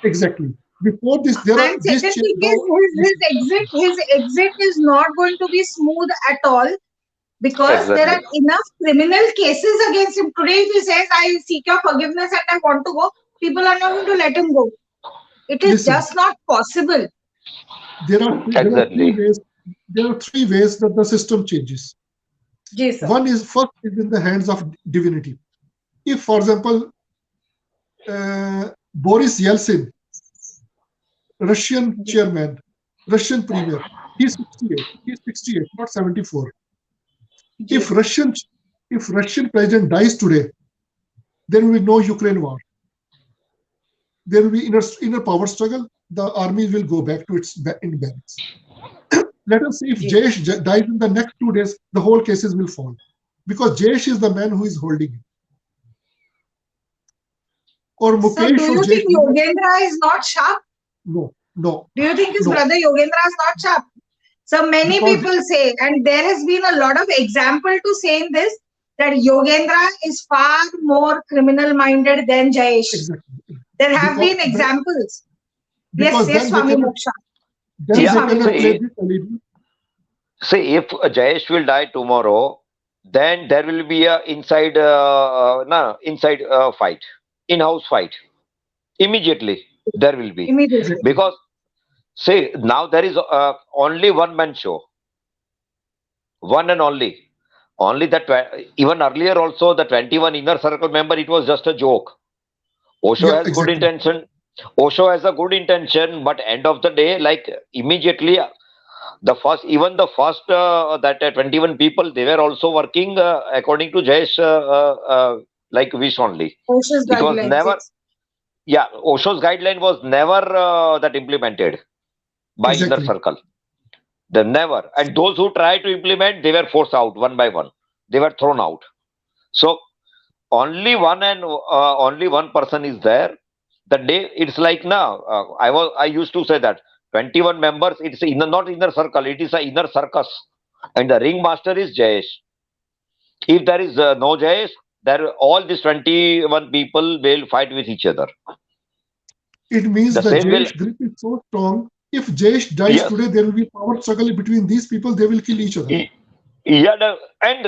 Exactly. Before this, there are And second thing is his exit is not going to be smooth at all, because there are exactly. enough criminal cases against him. Today, if he says, I seek your forgiveness and I want to go, people are not going to let him go. It is Listen, just not possible. there are three Exactly. ways. There are 3 ways that the system changes. Yes, sir. One is, first is in the hands of divinity. If, for example, Boris Yeltsin, Russian chairman, Russian premier, he's 68. He's 68, not 74. If Yes. Russian president dies today, there will be no Ukraine war. There will be inner power struggle. The army will go back to its in barracks. Let us see, if Yes. Jayesh dies in the next 2 days, the whole cases will fall, because Jayesh is the man who is holding it. Or So do Mukesh or you Jayesh. think Yogendra is not sharp? No. Do you think his No. brother Yogendra is not sharp? So many Because people say, and there has been a lot of example to saying this, that Yogendra is far more criminal minded than Jayesh. exactly. There have Because been examples. Yes, because yes, then they Swami cannot Moksha. then Ji, they Swami cannot play Moksha. this alibi. See, if Jayesh will die tomorrow, then there will be a inside fight, in-house fight. Immediately there will be, Immediately. Exactly. because see, now there is only one man show, one and only. Only that even earlier also the 21 inner circle member, it was just a joke. Osho Yeah, has good exactly. intention. Osho has a good intention, but end of the day, like immediately the first, even the first that 21 people, they were also working according to Jayesh like wish only. OSHA's It was guidelines, never, yes. yeah, Osho's guideline was never that implemented by inner Exactly. circle. They never. And those who tried to implement, they were forced out one by one. They were thrown out. So only one person is there. The day it's like now, I used to say that 21 members. It's not inner circle. It is a inner circus, and the ringmaster is Jayesh. If there is no Jayesh, there all these 21 people will fight with each other. It means The the same will, Jayesh grip is so strong. If Jayesh dies yes. today, there will be power struggle between these people. They will kill each other. Yeah, and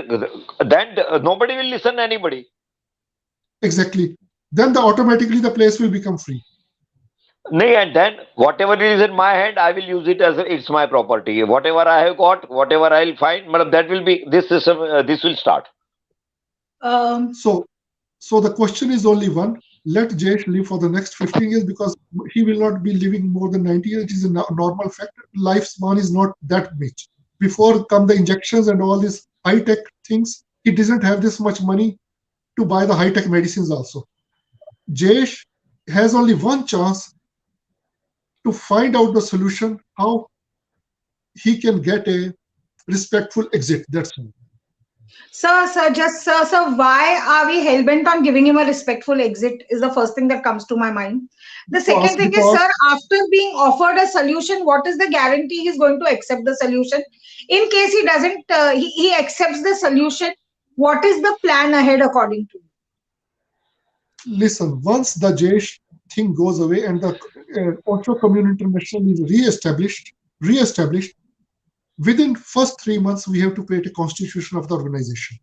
then nobody will listen to anybody. Exactly. Then automatically the place will become free. Nay, and then whatever is in my hand, I will use it as it's my property. Whatever I have got, whatever I'll find, but that will be this system. This will start. Um, So, so the question is only one. Let Jayesh live for the next 15 years because he will not be living more than 90 years. It is a normal fact. Lifespan is not that much. Before come the injections and all these high-tech things, he doesn't have this much money to buy the high-tech medicines also. Jayesh has only one chance to find out the solution, how he can get a respectful exit. That's all. sir, why are we hell bent on giving him a respectful exit? Is the first thing that comes to my mind. The second thing is, Because sir, after being offered a solution, what is the guarantee he's going to accept the solution? In case he doesn't, he accepts the solution. What is the plan ahead according to you? listen, once the Jayesh thing goes away and the Osho Community International is re-established, within first 3 months we have to create a constitution of the organization.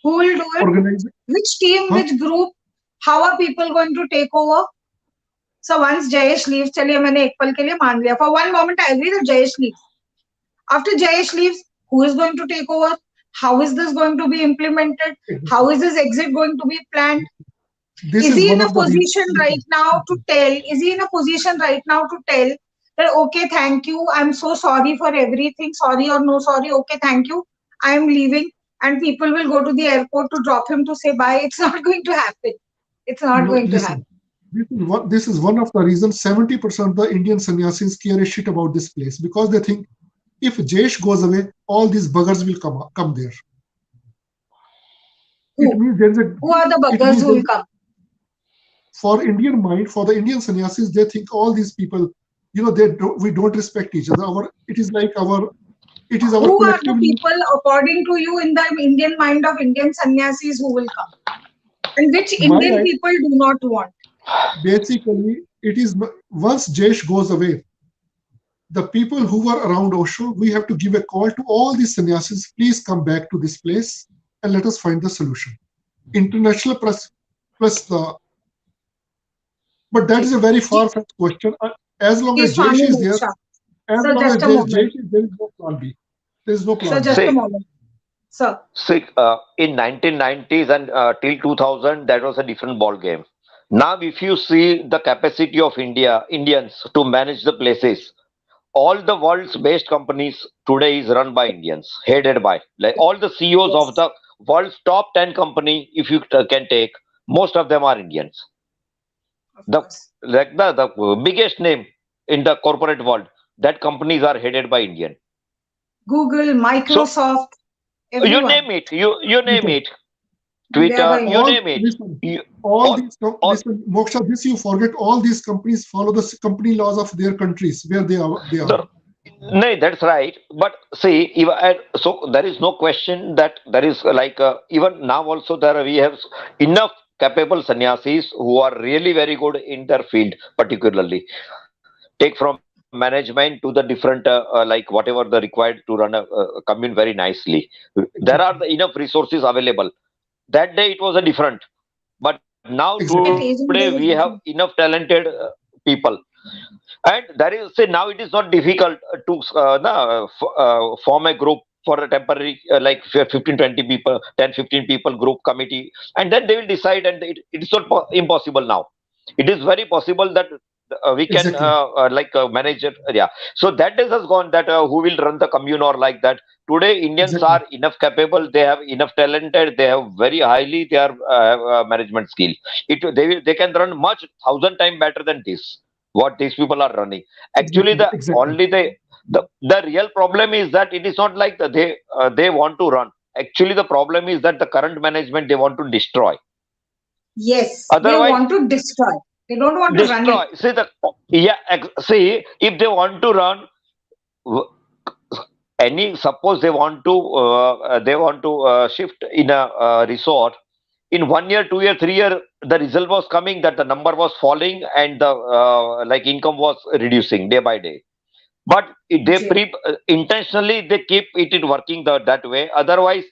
Who will do it? Organize, Which team, huh? which group? How are people going to take over? So once Jayesh leaves, चलिए मैंने एक पल के लिए मान लिया. For one moment, I agree that Jayesh leaves. After Jayesh leaves, who is going to take over? How is this going to be implemented? How is this exit going to be planned? This Is is he in one a of the position right reasons. now to tell? Is he in a position right now to tell that, okay, thank you, I'm so sorry for everything, sorry or no sorry, okay, thank you, I am leaving, and people will go to the airport to drop him to say bye? It's not going to happen. It's not No, going to listen. happen. This is one of the reasons 70% of the Indian sannyasis care a shit about this place because they think if Jayesh goes away, all these buggers will come there. It Who? means there is a Who are the it buggers means who will come? for Indian mind, for the Indian sannyasis, they think all these people, we don't respect each other. It is our Who are the collectively. people, according to you, in the Indian mind of Indian sannyasis who will come? And which My Indian people do not want? basically it is once Jayesh goes away, the people who were around Osho, we have to give a call to all these sannyasis. Please come back to this place and let us find the solution. International press plus the. But that is a very far-fetched question. As long as Jayesh Swami is there, Moksha. as Sir, long as just a there is moment. Jayesh, there is no plan B. There is no Sir, plan B. just a See, moment. Sir. see, in 1990s and till 2000, that was a different ball game. Now, if you see the capacity of Indians to manage the places, all the world's best companies today is run by Indians, headed by like all the CEOs of Yes, the world's top 10 company, if you can take, most of them are Indians. of The course. like the biggest name in the corporate world, that companies are headed by Indian. Google, So Microsoft, you everyone. name it, you name Listen, it, They are Twitter, the you all name it. listen, You, all all, these all listen, Moksha, this you forget. All these companies follow the company laws of their countries where they are. They are. the, no, that's right. But see, even, so there is no question that there is like even now also there we have enough capable sannyasis who are really very good in their field, particularly. Take from management to the different like whatever the required to run a commune very nicely. There are the Exactly. enough resources available. That day it was a different, but now today we Exactly. have agent enough is different. talented people, and there is say now it is not difficult to form a group for a temporary, like 15, 20 people, 10, 15 people group committee, and then they will decide. And it's not impossible now. It is very possible that we can Exactly. like manage it. Yeah. So that days has gone, that who will run the commune or like that. Today, Indians Exactly. are enough capable. They have enough talented. They have very highly their management skill. They can run much thousand times better than this. What these people are running. Actually, Exactly. the Exactly. only the real problem is that it is not like they want to run. Actually, the problem is that the current management they want to destroy. Yes, they Otherwise, want to destroy. They don't want to run it. destroy. See the yeah. See, if they want to run, w- any suppose they want to shift in a resort in 1 year, 2 year, 3 year, the result was coming that the number was falling and the like income was reducing day by day. But Yes. intentionally they keep it working that way. Otherwise,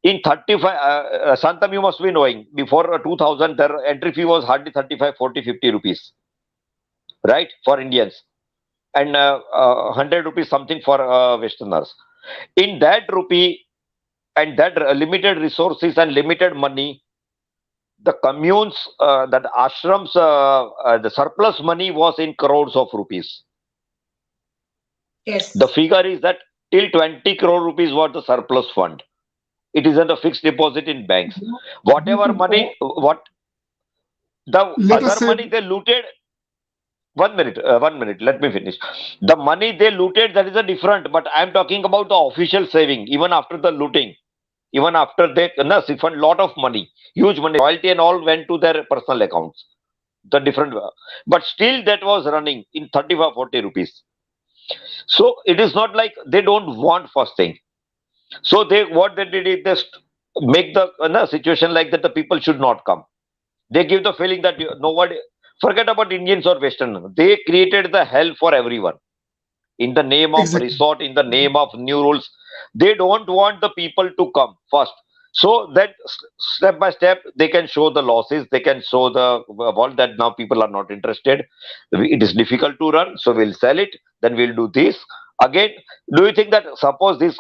in 35, Santam, you must be knowing, before 2000, their entry fee was hardly 35, 40, 50 rupees, right, for Indians, and 100 rupees something for Westerners. In that rupee and that limited resources and limited money, the communes, that ashrams, the surplus money was in crores of rupees. The Yes. figure is that till 20 crore rupees was the surplus fund. It is in the fixed deposit in banks. You know, this Whatever is money, all, what the let us other say, money they looted. 1 minute, 1 minute. Let me finish. The money they looted, that is a different. But I am talking about the official saving. Even after the looting, even after they no, siphoned lot of money, huge money, royalty and all went to their personal accounts. The different, but still that was running in 35, 40 rupees. So it is not like they don't want first thing. So they what they did is just make the no, situation like that the people should not come. They give the feeling that nobody, forget about Indians or Western. They created the hell for everyone in the name of exactly. resort, in the name of new rules. They don't want the people to come first. So that step by step, they can show the losses. They can show the world that now people are not interested. It is difficult to run, so we'll sell it. Then we'll do this again. Do you think that suppose this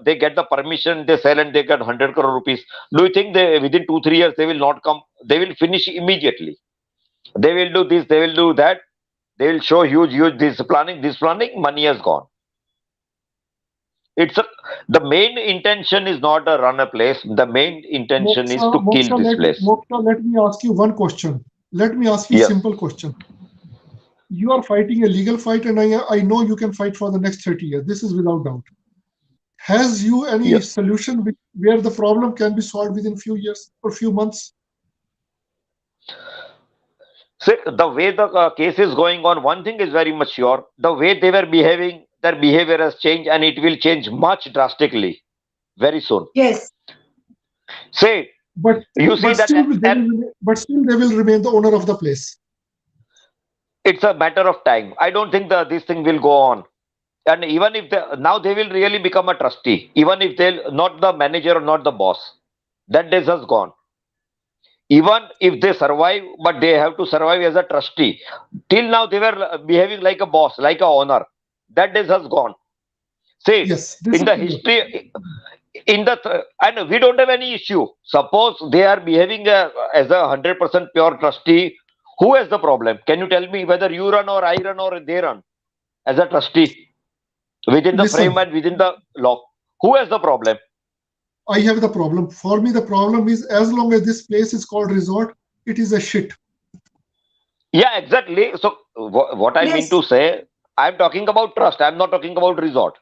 they get the permission, they sell and they get 100 crore rupees? Do you think they within 2 3 years they will not come? They will finish immediately. They will do this. They will do that. They will show huge this planning, money has gone. It's a, the main intention is not to run a place. The main intention is to kill this place. Moksha, let me ask you one question. Let me ask you Yes, simple question. You are fighting a legal fight, and I know you can fight for the next 30 years. This is without doubt. Has you any yes. solution where the problem can be solved within few years or few months? So the way the case is going on, one thing is very much sure. The way they were behaving, their behavior has changed, and it will change much drastically very soon. Yes. Say, But you see that, and still they will remain the owner of the place. it's a matter of time. I don't think this thing will go on. And even if now they will really become a trustee, even if they'll not the manager or not the boss, that days has gone. Even if they survive, but they have to survive as a trustee. Till now they were behaving like a boss, like a owner. That days has gone. See, Yes, this in is the clear. history, and we don't have any issue. Suppose they are behaving as a 100% pure trustee. Who has the problem? Can you tell me whether you run or I run or they run as a trustee within the frame Listen, and within the law? Who has the problem? I have the problem. For me, the problem is as long as this place is called resort, it is a shit. Yeah, exactly. So what I mean Yes. to say, I'm talking about trust. I'm not talking about resort.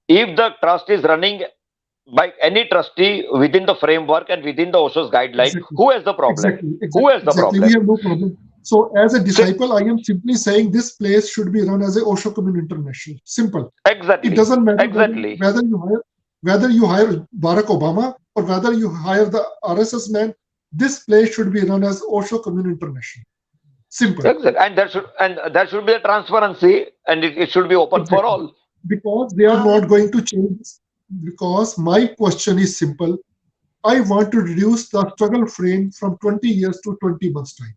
If the trust is running by any trustee within the framework and within the OSHO's guideline, Exactly. who has the problem? Exactly. Who Exactly. has the Exactly. We problem? have no problem. So, as a So, disciple, I am simply saying this place should be run as a Osho Commune International. Simple. It exactly, doesn't matter exactly. whether you hire Barack Obama or whether you hire the RSS man. This place should be run as Osho Commune International. Simple. Exactly. And there should be a transparency and it should be open for Exactly. all. Because they are not going to change this. Because my question is simple. I want to reduce the struggle frame from 20 years to 20 months time.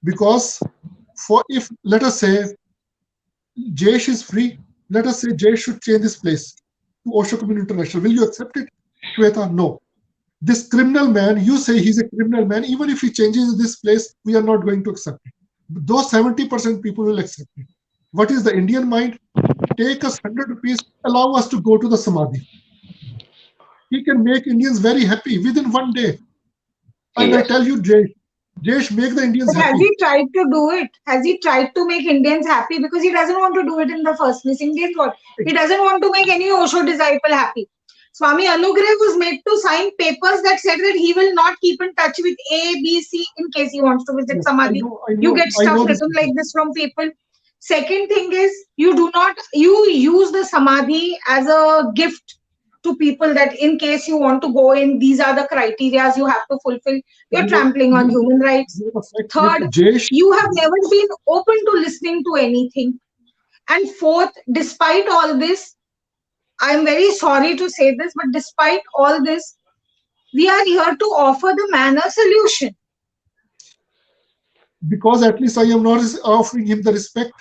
Because for if let us say Jesh is free, Let us say Jay should change this place to Osho Community International. Will you accept it? Shweta, no. This criminal man, you say he's a criminal man, even if he changes this place, we are not going to accept it. Those 70% people will accept it. What is the Indian mind? Take us 100 rupees, allow us to go to the Samadhi. He can make Indians very happy within one day. And I Yes. tell you, Jesh, make the Indians But has happy. he tried to do it? Has he tried to make Indians happy? Because he doesn't want to do it in the first place. Indians what? He doesn't want to make any Osho disciple happy. Swami Anugrah was made to sign papers that said that he will not keep in touch with A, B, C in case he wants to visit Yes, Samadhi. You get I stuff know this. written like this from people. Second thing is you use the Samadhi as a gift to people that in case you want to go in, these are the criteria you have to fulfill. You're trampling on human rights. Third, Jesh, you have never been open to listening to anything. And fourth, despite all this, I'm very sorry to say this, but despite all this, we are here to offer the man a solution. because at least I am not offering him the respect.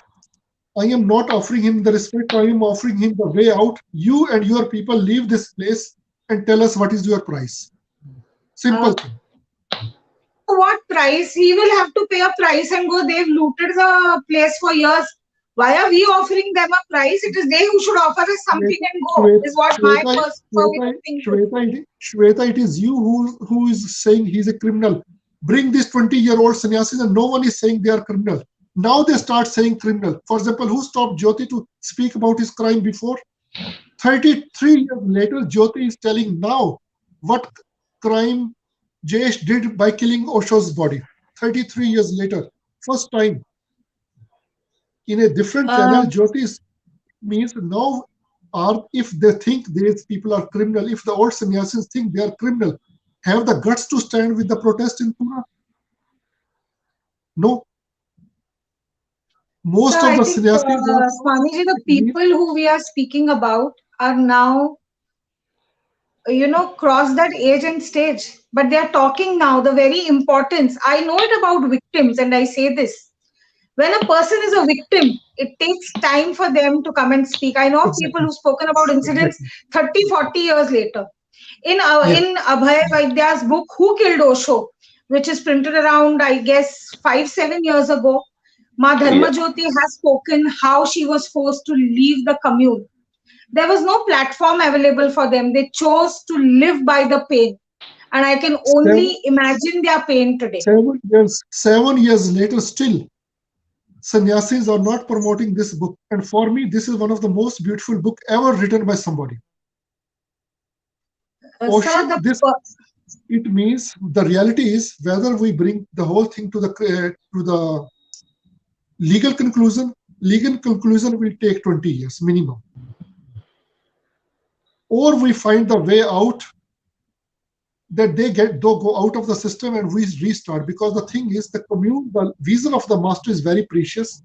I am not offering him the respect. I am offering him the way out. You and your people leave this place and tell us what is your price. Simple thing. What price? He will have to pay a price and go. They've looted the place for years. Why are we offering them a price? It is they who should offer us something and go, is what my personal thinking. Shweta, it is you who is saying he's a criminal. Bring these 20-year-old sannyasis and no one is saying they are criminal. Now they start saying criminal. For example, who stopped Jyoti to speak about his crime before? 33 years later, Jyoti is telling now what crime Jayesh did by killing Osho's body. 33 years later, first time. In a different channel, Jyoti means now, or if they think these people are criminal, if the old sannyasis think they are criminal, have the guts to stand with the protest in Pune? No. Most So of I the think, sannyasis are Swamiji, the people who we are speaking about are now, cross that age and stage. But they are talking now, the very importance. I know it about victims, and I say this. When a person is a victim, it takes time for them to come and speak. I know people who've spoken about incidents 30, 40 years later. In Abhay Vaidya's book, Who Killed Osho, which is printed around, I guess, 5-7 years ago, Ma Dharmajyoti has spoken how she was forced to leave the commune. There was no platform available for them. They chose to live by the pain. And I can only imagine their pain today. 7 years later, still, sannyasis are not promoting this book. And for me, this is one of the most beautiful book ever written by somebody. Osho, it means the reality is whether we bring the whole thing to the legal conclusion. Legal conclusion will take 20 years minimum. Or we find the way out that they go out of the system and we restart, because the thing is the vision of the master is very precious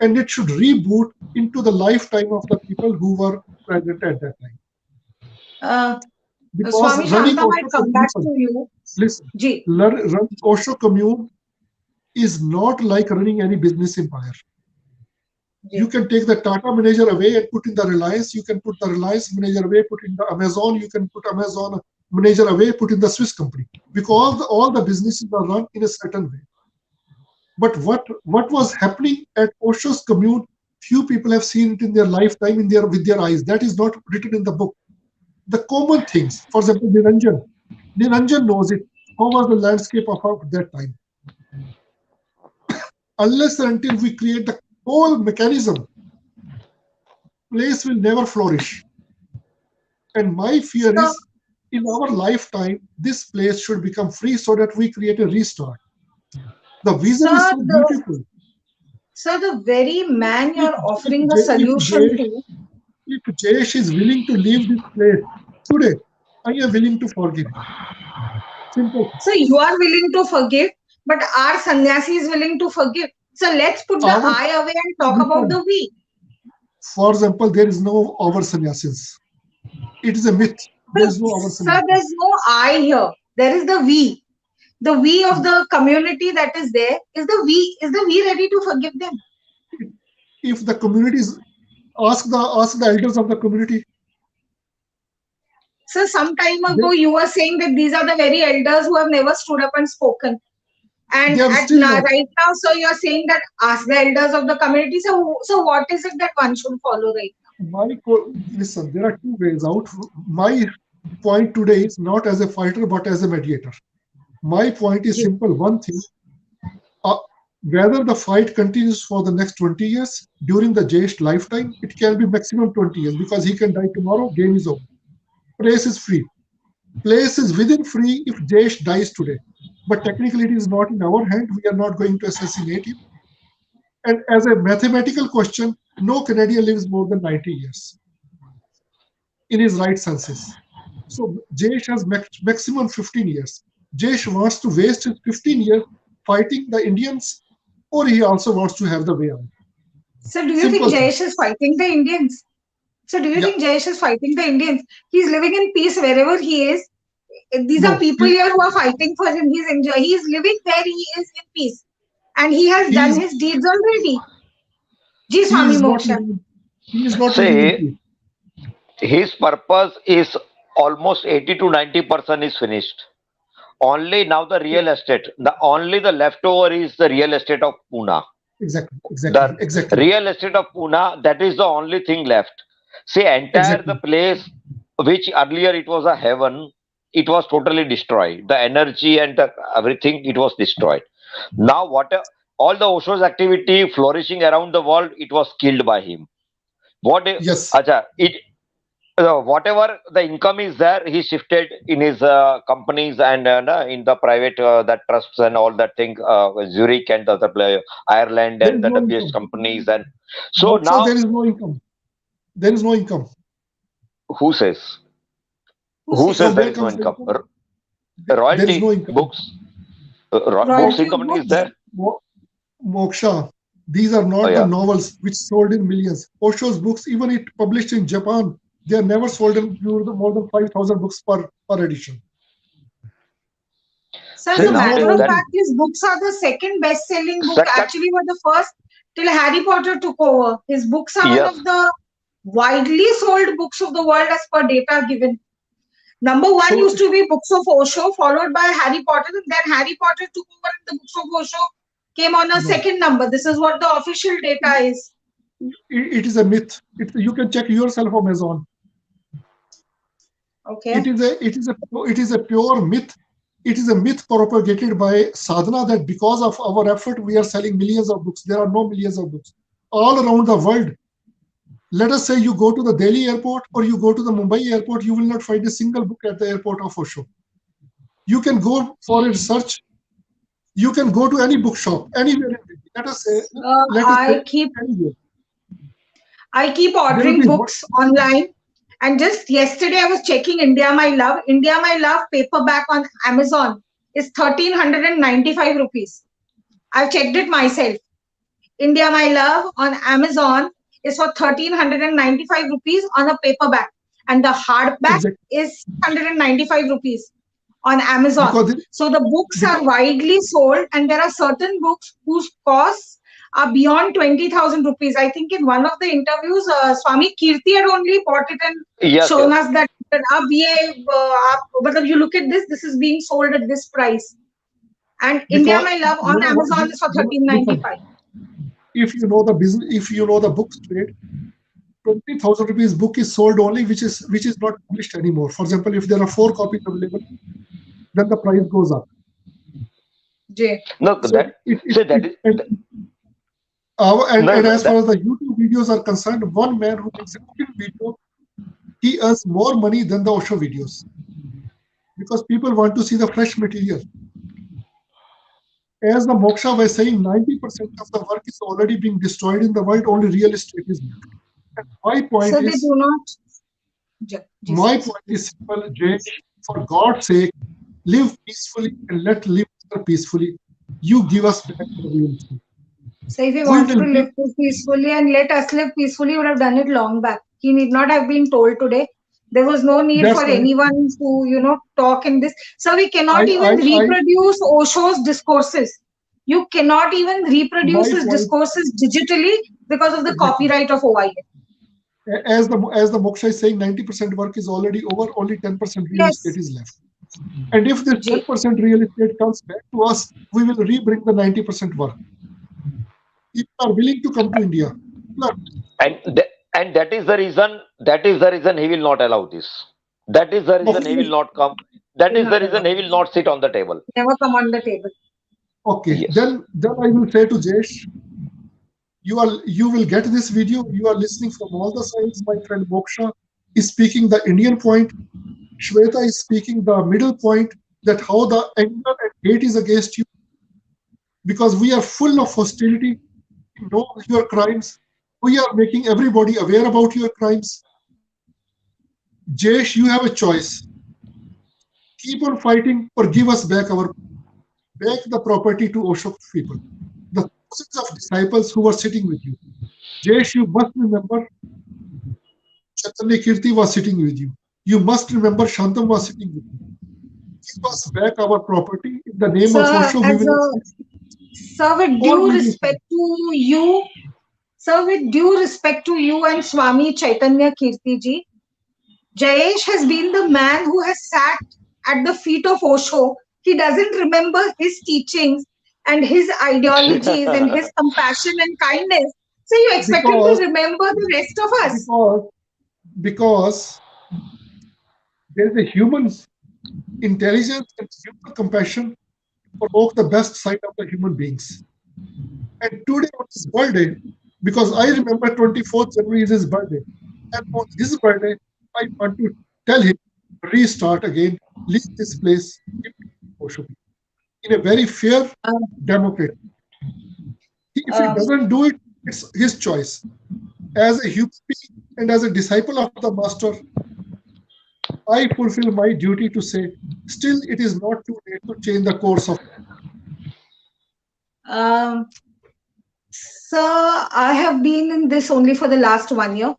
and it should reboot into the lifetime of the people who were present at that time. Because Swami running Shantam, I come back to you. Listen, running Osho commune is not like running any business empire. You can take the Tata manager away and put in the Reliance. You can put the Reliance manager away, put in the Amazon. You can put Amazon manager away, put in the Swiss company. Because all the businesses are run in a certain way. But what was happening at Osho's commune, few people have seen it in their lifetime with their eyes. That is not written in the book. The common things, for example, Niranjan knows it. How was the landscape of that time? Unless and until we create the whole mechanism, place will never flourish. And my fear is, in our lifetime, this place should become free so that we create a restart. The vision is so beautiful. So the very man you're offering the solution to. If Jayesh is willing to leave this place today, I am willing to forgive him. Simple. So you are willing to forgive, but our sannyasi is willing to forgive. So let's put the I away and talk about the we. For example, there is no our sannyasis. It is a myth. There is no our sannyasis. Sir, there's no I here. There is the we. The we of the community that is there is the we. Is the we ready to forgive them? If the community is Ask the elders of the community. So some time They, ago, you were saying that these are the very elders who have never stood up and spoken. And they are still not. right now, so you're saying that ask the elders of the community. So what is it that one should follow right Listen, there are two ways out. My point today is not as a fighter, but as a mediator. My point is now? simple. One thing, uh, whether the fight continues for the next 20 years, during the Jayesh lifetime, it can be maximum 20 years because he can die tomorrow, game is over. Place is free. Place is within free if Jayesh dies today. But technically, it is not in our hand. We are not going to assassinate him. And as a mathematical question, no Canadian lives more than 90 years in his right senses. So Jayesh has maximum 15 years. Jayesh wants to waste his 15 years fighting the Indians, or he also wants to have the way out. So do you think Simple thing. Jayesh is fighting the Indians? So do you Yeah. think Jayesh is fighting the Indians? He's living in peace wherever he is. These are No, people here who are fighting for him. He's living where he is in peace. And he has he done is his deeds already. Ji he Swami is not Moksha. living. He is not living in See, peace. his purpose is almost 80 to 90% is finished. Only now the real estate. Only the leftover is the real estate of Pune. The Exactly. real estate of Pune, that is the only thing left. See, entire the Exactly. place which earlier it was a heaven, it was totally destroyed. The energy and everything, it was destroyed. Now, all the Osho's activity flourishing around the world, it was killed by him. What? Yes. Acha, it whatever the income is there, he shifted in his companies and in the private that trusts and all that thing, Zurich and the other Ireland There and is the no WS income. companies. And so Moksha, now, there is no income. There is no income. who says? Who Who says? says From there where is no comes the income? income? There is no Royalty, income. books, books Royalty income of is books. there. Moksha, these are Oh not the yeah. novels which sold in millions. Osho's books, even it published in Japan, they are never sold in more than 5,000 books per edition. So as See a There is no matter nowadays of that royalty. fact, his books are the second best-selling book. second, Actually, were the first till Harry Potter took over. His books are one yes, of the widely sold books of the world as per data given. Number one So used to be Books of Osho, followed by Harry Potter, and then Harry Potter took over and the Books of Osho came on a no, second number. This is what the official data is. it is a myth. You can check yourself on Amazon. Okay. It is a pure myth. It is a myth propagated by sadhana that because of our effort we are selling millions of books. There are no millions of books all around the world. Let us say you go to the Delhi airport or you go to the Mumbai airport, you will not find a single book at the airport of Osho. You can go for a research. You can go to any bookshop anywhere in Delhi. Let us say I keep anywhere. There will ordering be one. books online. And just yesterday, I was checking India My Love. India My Love paperback on Amazon is 1,395 rupees. I've checked it myself. India My Love on Amazon is for 1,395 rupees on a paperback. And the hardback Exactly. is 195 rupees on Amazon. Because So the books are because widely sold, and there are certain books whose costs are beyond 20,000 rupees. I think in one of the interviews, Swami Kirti had only bought it and yes, shown yes. us that but you look at this is being sold at this price. And India because My Love you on know what Amazon is for listen, 1,395. if you know the business, if you know the books trade, 20,000 rupees book is sold only which is not published anymore. For example, if there are 4 copies available, then the price goes up. J. No, So that that is and no, as far that as the YouTube videos are concerned, one man who makes a cooking video, he earns more money than the Osho videos because people want to see the fresh material. As the Moksha was saying, 90% of the work is already being destroyed in the world. Only real estate is left. And So they do not. my point is simple, Jay. For God's sake, live peacefully and let live peacefully. You give us back the real estate. So if he We wanted to will live give. peacefully and let us live peacefully, he would have done it long back. He need not have been told today. There was no need for That's why anyone to, talk in this. So we I cannot even I I reproduce Osho's discourses. You cannot even reproduce my his point discourses digitally because of the exactly. copyright of OIA. As the Moksha is saying, 90% work is already over, only 10% real estate Yes, is left. And if this Ji. 10% real estate comes back to us, we will re-bring the 90% work. People are willing to come to India. People are- and and that is the reason he will not allow this. That is the reason he Okay, will not come. That Will is not the reason allow. he will not sit on the table. Never come on the table. okay. Yes. Then I will say to Jesh, you will get this video. You are listening from all the sides. My friend Moksha is speaking the Indian point. Shweta is speaking the middle point, that how the anger and hate is against you, because we are full of hostility. We know your crimes. We are making everybody aware about your crimes. Jesh, you have a choice. Keep on fighting or give us back the property to Osho people, the thousands of disciples who were sitting with you. Jesh, you must remember Chaitanya Kirti was sitting with you. You must remember Shantam was sitting with you. Give us back our property. In the name of Sir, Osho, we as will a fight, sir, with or due we will fight. respect to you, sir, with due respect to you and Swami Chaitanya Kirti ji, Jayesh has been the man who has sat at the feet of Osho. He doesn't remember his teachings and his ideologies and his compassion and kindness. So you expect him to Because, remember the rest of us. because, because there is a human intelligence and human compassion provoke the best side of the human beings. And today on his birthday, because I remember 24th January is his birthday, and on his birthday, I want to tell him, restart again, leave this place, give it to Osho in a very fair Uh, democracy. If he uh, doesn't do it, it's his choice. As a human being and as a disciple of the master, I fulfill my duty to say, still it is not too late to change the course of. um, Sir, I have been in this only for the last 1 year.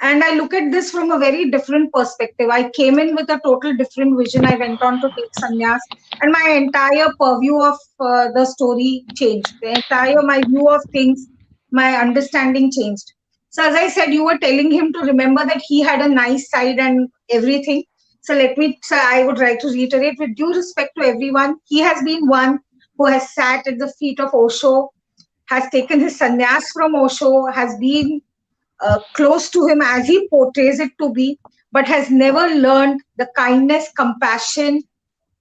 And I look at this from a very different perspective. I came in with a total different vision. I went on to take sannyas, and my entire purview of the story changed. The entire my view of things, my understanding changed. So, as I said, you were telling him to remember that he had a nice side and everything. So, let me. So, I would like to reiterate, with due respect to everyone, he has been one who has sat at the feet of Osho, has taken his sannyas from Osho, has been close to him as he portrays it to be, but has never learned the kindness, compassion,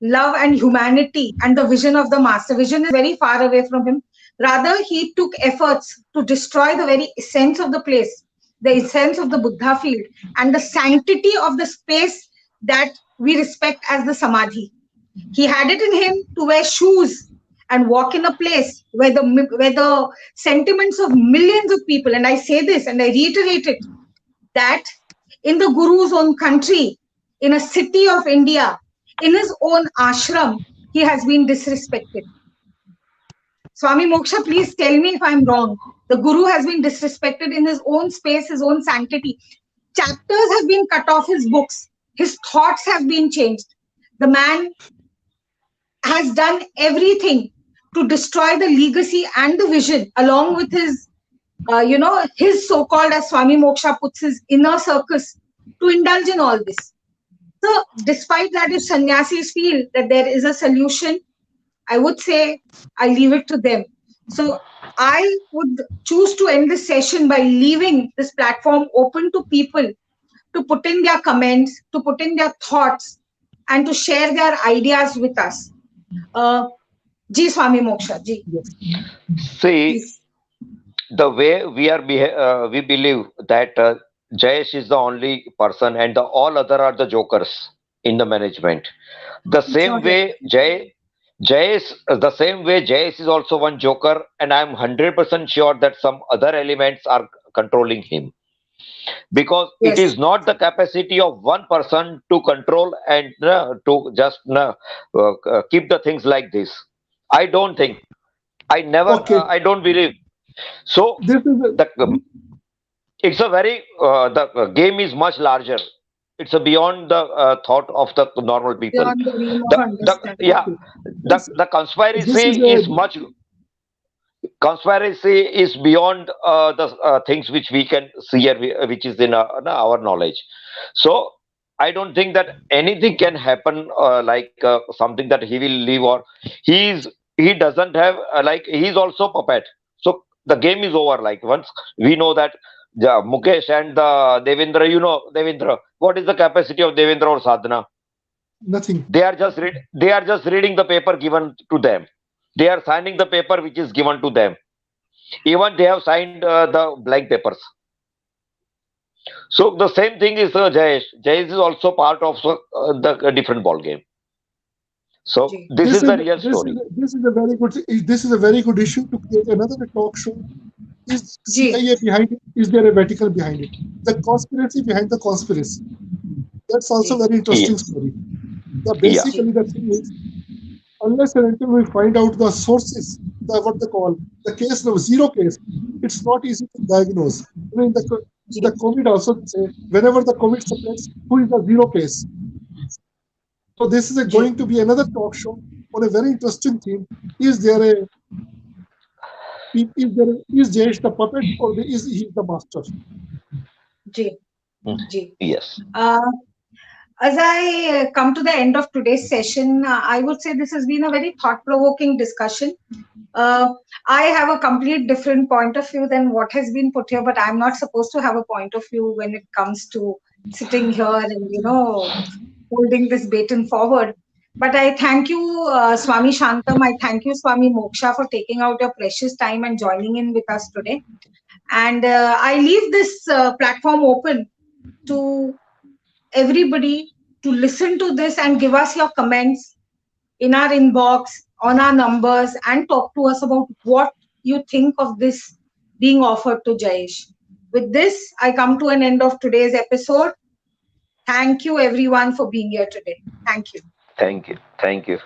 love, and humanity and the vision of the master. Vision is very far away from him. Rather, he took efforts to destroy the very essence of the place, the essence of the Buddha field, and the sanctity of the space that we respect as the Samadhi. He had it in him to wear shoes and walk in a place where the sentiments of millions of people, and I say this and I reiterate it, that in the Guru's own country, in a city of India, in his own ashram, he has been disrespected. Swami Moksha, please tell me if I'm wrong. The Guru has been disrespected in his own space, his own sanctity. Chapters have been cut off his books. His thoughts have been changed. The man has done everything to destroy the legacy and the vision, along with his, his so-called, as Swami Moksha puts, his inner circus, to indulge in all this. So, despite that, if sannyasis feel that there is a solution, I would say I leave it to them. So, I would choose to end this session by leaving this platform open to people to put in their comments, to put in their thoughts, and to share their ideas with us. Uh, Ji Swami Moksha, Ji, Yes. See, please. the way we believe that Jayesh is the only person and the all other are the jokers in the management. The It's same not like way Jayesh is also one joker, and I'm 100% sure that some other elements are controlling him, because it yes. is not the capacity of one person to control and to just keep the things like this. I don't think. Okay. I don't believe. So This is a, the it's a very the game is much larger. It's a beyond the thought of the normal people. Beyond the realm of The understanding. yeah okay. the This the this conspiracy is a is much. conspiracy is beyond the things which we can see or which is in our knowledge. So I don't think that anything can happen like something that he will leave, or he doesn't have like he's also puppet. So the game is over. Like once we know that Mukesh and Devendra, Devendra, what is the capacity of Devendra or Sadhana? Nothing. They are just reading the paper given to them. They are signing the paper which is given to them. Even they have signed the blank papers. So the same thing is Jayesh. Jayesh is also part of the different ball game. So Ji. this is the real story. This is a very good. This is a very good issue to create another talk show. Is Ji. CIA behind it? Is there a Vatican behind it? The conspiracy behind the conspiracy. That's also Ji. very interesting Yes. story. Yeah. Basically, the thing is, unless and until we find out the sources, what they call the case number, zero case, it's not easy to diagnose. I mean, the COVID also say whenever the COVID spreads, who is the zero case? So this is going to be another talk show on a very interesting theme. Is Jayesh the puppet, or is he the master? Ji. Ji. Yes. As I come to the end of today's session, I would say this has been a very thought-provoking discussion. I have a complete different point of view than what has been put here, but I'm not supposed to have a point of view when it comes to sitting here and, holding this baton forward. But I thank you, Swami Shantam. I thank you, Swami Moksha, for taking out your precious time and joining in with us today. And I leave this platform open to everybody to listen to this and give us your comments in our inbox, on our numbers, and talk to us about what you think of this being offered to Jayesh. With this, I come to an end of today's episode. Thank you everyone for being here today. Thank you. Thank you. Thank you.